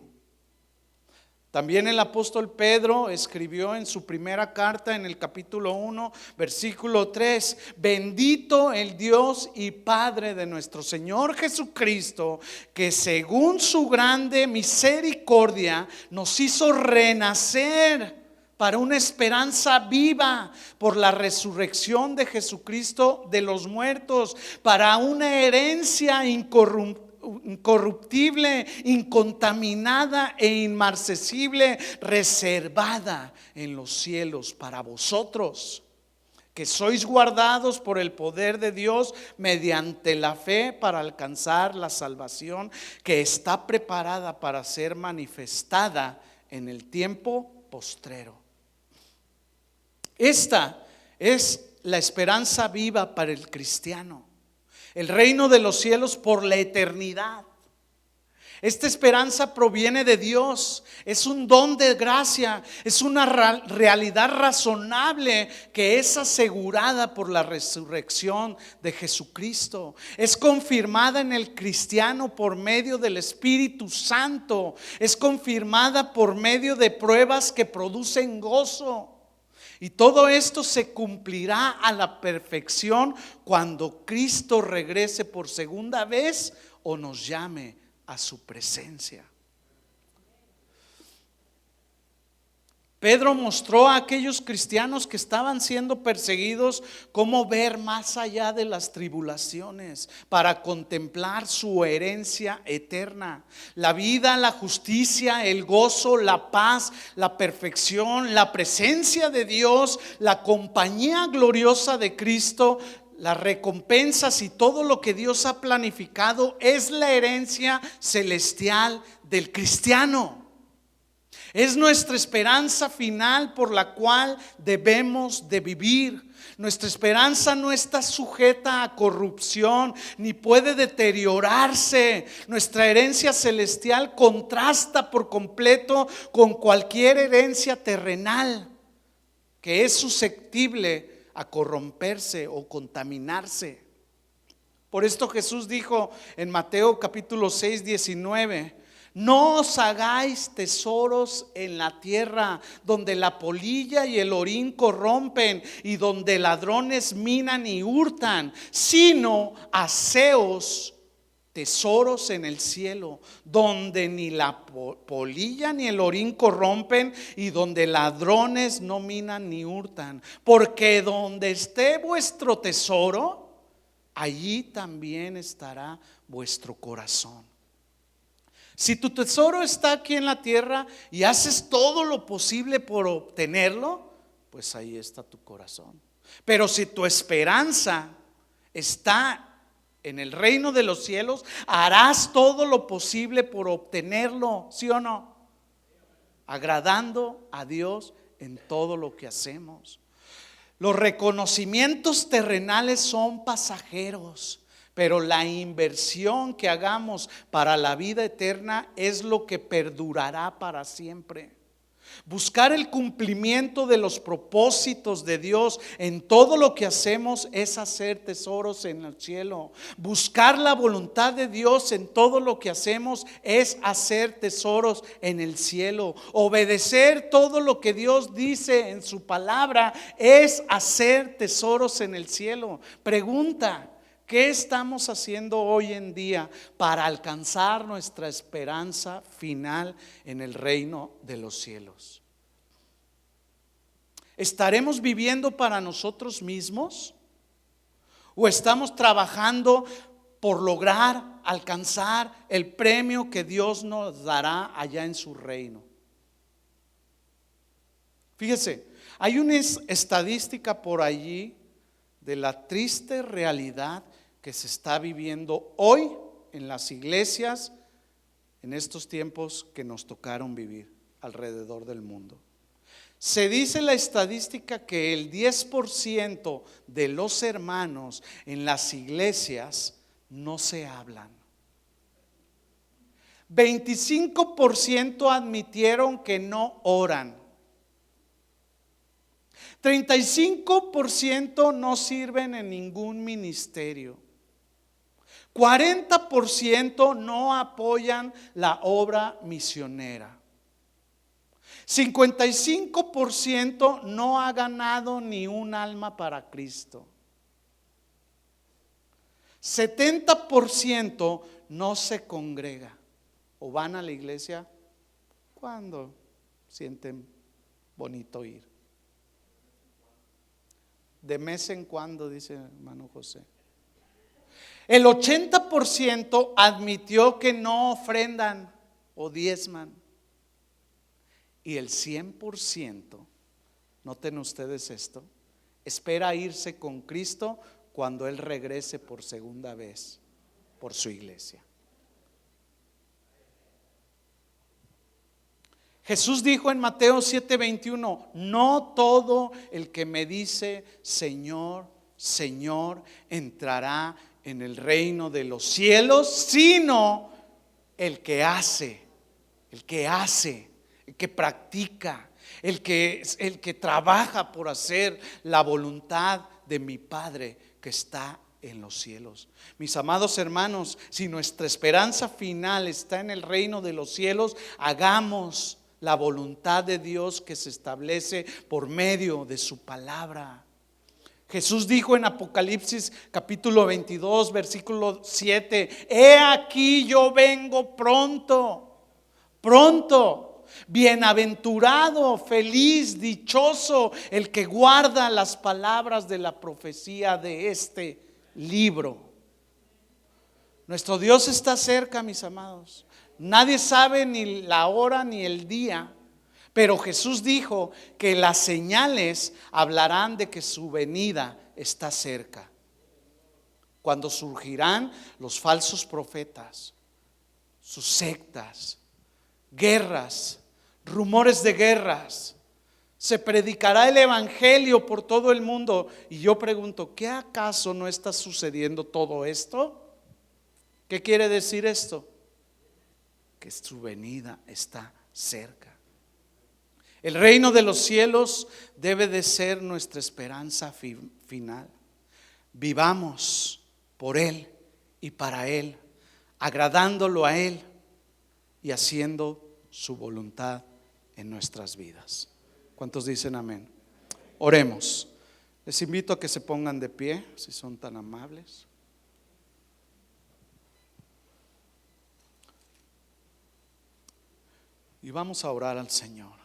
También el apóstol Pedro escribió en su primera carta, en el capítulo 1 versículo 3: bendito el Dios y Padre de nuestro Señor Jesucristo, que según su grande misericordia nos hizo renacer para una esperanza viva por la resurrección de Jesucristo de los muertos, para una herencia incorruptible, incontaminada e inmarcesible, reservada en los cielos para vosotros, que sois guardados por el poder de Dios mediante la fe para alcanzar la salvación que está preparada para ser manifestada en el tiempo postrero. Esta es la esperanza viva para el cristiano, el reino de los cielos por la eternidad. Esta esperanza proviene de Dios, es un don de gracia, es una realidad razonable que es asegurada por la resurrección de Jesucristo. Es confirmada en el cristiano por medio del Espíritu Santo, es confirmada por medio de pruebas que producen gozo. Y todo esto se cumplirá a la perfección cuando Cristo regrese por segunda vez o nos llame a su presencia. Pedro mostró a aquellos cristianos que estaban siendo perseguidos cómo ver más allá de las tribulaciones para contemplar su herencia eterna, la vida, la justicia, el gozo, la paz, la perfección, la presencia de Dios, la compañía gloriosa de Cristo, las recompensas y todo lo que Dios ha planificado es la herencia celestial del cristiano. Es nuestra esperanza final por la cual debemos de vivir. Nuestra esperanza no está sujeta a corrupción ni puede deteriorarse. Nuestra herencia celestial contrasta por completo con cualquier herencia terrenal que es susceptible a corromperse o contaminarse. Por esto Jesús dijo en Mateo capítulo 6, 19: no os hagáis tesoros en la tierra, donde la polilla y el orín corrompen y donde ladrones minan y hurtan, sino haceos tesoros en el cielo, donde ni la polilla ni el orín corrompen y donde ladrones no minan ni hurtan. Porque donde esté vuestro tesoro, allí también estará vuestro corazón. Si tu tesoro está aquí en la tierra y haces todo lo posible por obtenerlo, pues ahí está tu corazón. Pero si tu esperanza está en el reino de los cielos, harás todo lo posible por obtenerlo, ¿sí o no? Agradando a Dios en todo lo que hacemos. Los reconocimientos terrenales son pasajeros, pero la inversión que hagamos para la vida eterna es lo que perdurará para siempre. Buscar el cumplimiento de los propósitos de Dios en todo lo que hacemos es hacer tesoros en el cielo. Buscar la voluntad de Dios en todo lo que hacemos es hacer tesoros en el cielo. Obedecer todo lo que Dios dice en su palabra es hacer tesoros en el cielo. Pregunta: ¿qué estamos haciendo hoy en día para alcanzar nuestra esperanza final en el reino de los cielos? ¿Estaremos viviendo para nosotros mismos? ¿O estamos trabajando por lograr alcanzar el premio que Dios nos dará allá en su reino? Fíjese, hay una estadística por allí de la triste realidad que se está viviendo hoy en las iglesias en estos tiempos que nos tocaron vivir alrededor del mundo. Se dice la estadística que el 10% de los hermanos en las iglesias no se hablan. 25% admitieron que no oran. 35% no sirven en ningún ministerio. 40% no apoyan la obra misionera. 55% no ha ganado ni un alma para Cristo. 70% no se congrega o van a la iglesia cuando sienten bonito ir. De mes en cuando, dice hermano José. El 80% admitió que no ofrendan o diezman. Y el 100%, noten ustedes esto, espera irse con Cristo cuando Él regrese por segunda vez por su iglesia. Jesús dijo en Mateo 7:21: no todo el que me dice Señor, Señor entrará en el reino de los cielos, sino el que hace, el que practica, el que trabaja por hacer la voluntad de mi Padre que está en los cielos. Mis amados hermanos, si nuestra esperanza final está en el reino de los cielos, hagamos la voluntad de Dios que se establece por medio de su palabra. Jesús dijo en Apocalipsis capítulo 22 versículo 7: he aquí yo vengo pronto, pronto. Bienaventurado, feliz, dichoso el que guarda las palabras de la profecía de este libro. Nuestro Dios está cerca, mis amados. Nadie sabe ni la hora ni el día, pero Jesús dijo que las señales hablarán de que su venida está cerca. Cuando surgirán los falsos profetas, sus sectas, guerras, rumores de guerras, se predicará el evangelio por todo el mundo. Y yo pregunto, ¿qué acaso no está sucediendo todo esto? ¿Qué quiere decir esto? Que su venida está cerca. El reino de los cielos debe de ser nuestra esperanza final. Vivamos por Él y para Él, agradándolo a Él y haciendo su voluntad en nuestras vidas. ¿Cuántos dicen amén? Oremos. Les invito a que se pongan de pie, si son tan amables. Y vamos a orar al Señor.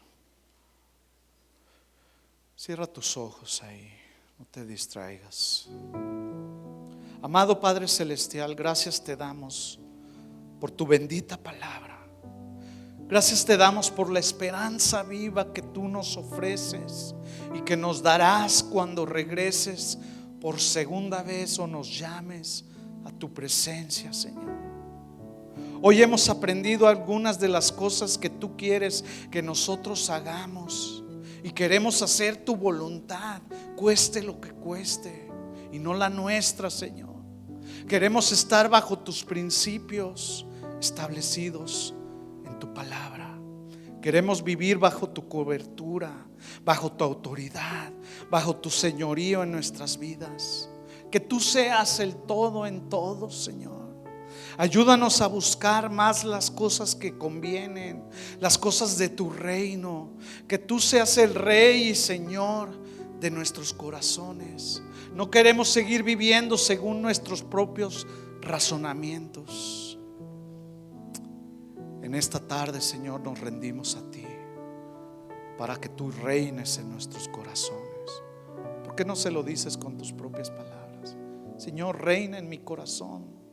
Cierra tus ojos ahí, no te distraigas. Amado Padre Celestial, gracias te damos por tu bendita palabra. Gracias te damos por la esperanza viva que tú nos ofreces y que nos darás cuando regreses por segunda vez o nos llames a tu presencia, Señor. Hoy hemos aprendido algunas de las cosas que tú quieres que nosotros hagamos y queremos hacer tu voluntad, cueste lo que cueste, y no la nuestra, Señor. Queremos estar bajo tus principios establecidos en tu palabra. Queremos vivir bajo tu cobertura, bajo tu autoridad, bajo tu señorío en nuestras vidas. Que tú seas el todo en todo, Señor. Ayúdanos a buscar más las cosas que convienen, las cosas de tu reino. Que tú seas el Rey y Señor de nuestros corazones. No queremos seguir viviendo según nuestros propios razonamientos. En esta tarde, Señor, nos rendimos a ti para que tú reines en nuestros corazones. ¿Por qué no se lo dices con tus propias palabras? Señor, reina en mi corazón.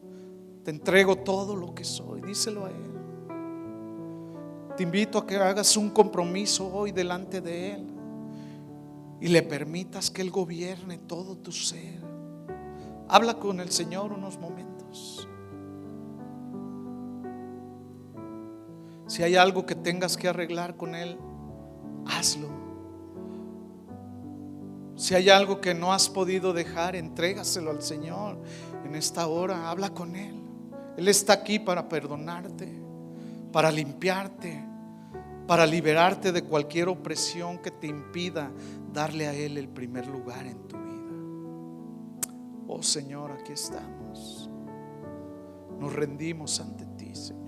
Te entrego todo lo que soy. Díselo a Él. Te invito a que hagas un compromiso hoy delante de Él y le permitas que Él gobierne todo tu ser. Habla con el Señor unos momentos. Si hay algo que tengas que arreglar con Él, hazlo. Si hay algo que no has podido dejar, entrégaselo al Señor en esta hora. Habla con Él. Él está aquí para perdonarte, para limpiarte, para liberarte de cualquier opresión que te impida darle a Él el primer lugar en tu vida. Oh Señor, aquí estamos. Nos rendimos ante ti, Señor.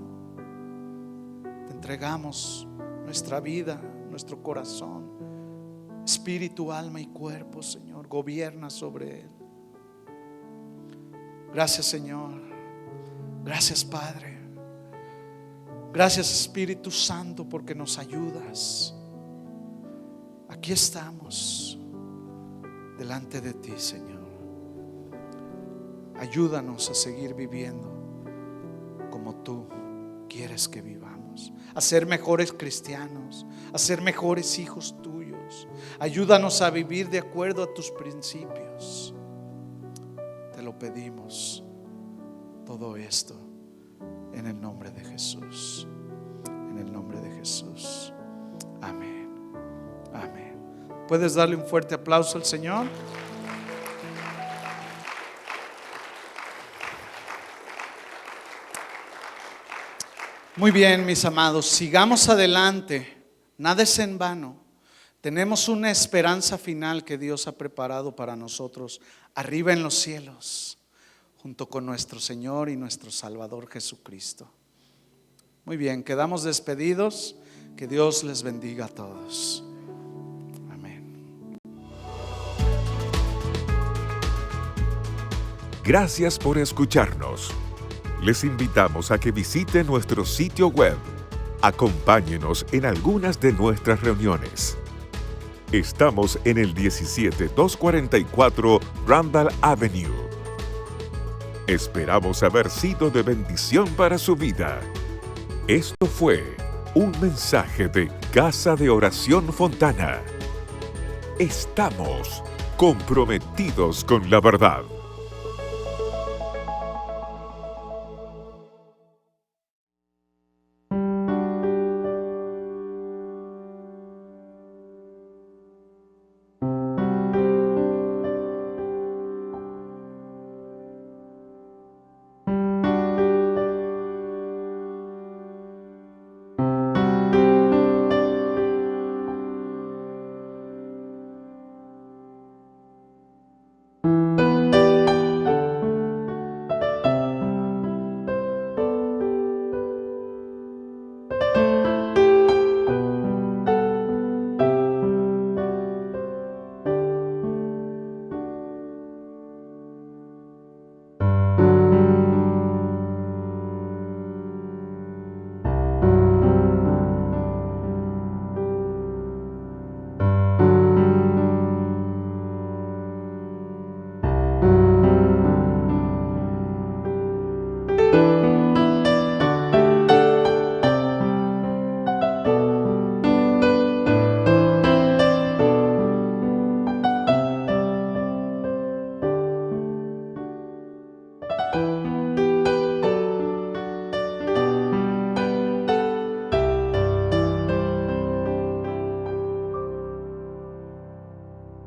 Te entregamos nuestra vida, nuestro corazón, espíritu, alma y cuerpo, Señor. Gobierna sobre Él. Gracias, Señor. Gracias, Padre. Gracias, Espíritu Santo, porque nos ayudas. Aquí estamos delante de ti, Señor. Ayúdanos a seguir viviendo como tú quieres que vivamos, a ser mejores cristianos, a ser mejores hijos tuyos. Ayúdanos a vivir de acuerdo a tus principios. Te lo pedimos todo esto en el nombre de Jesús. En el nombre de Jesús. Amén. Amén. ¿Puedes darle un fuerte aplauso al Señor? Muy bien, mis amados, sigamos adelante. Nada es en vano. Tenemos una esperanza final que Dios ha preparado para nosotros arriba en los cielos, junto con nuestro Señor y nuestro Salvador Jesucristo. Muy bien, quedamos despedidos. Que Dios les bendiga a todos. Amén. Gracias por escucharnos. Les invitamos a que visiten nuestro sitio web. Acompáñenos en algunas de nuestras reuniones. Estamos en el 17244 Randall Avenue. Esperamos haber sido de bendición para su vida. Esto fue un mensaje de Casa de Oración Fontana. Estamos comprometidos con la verdad.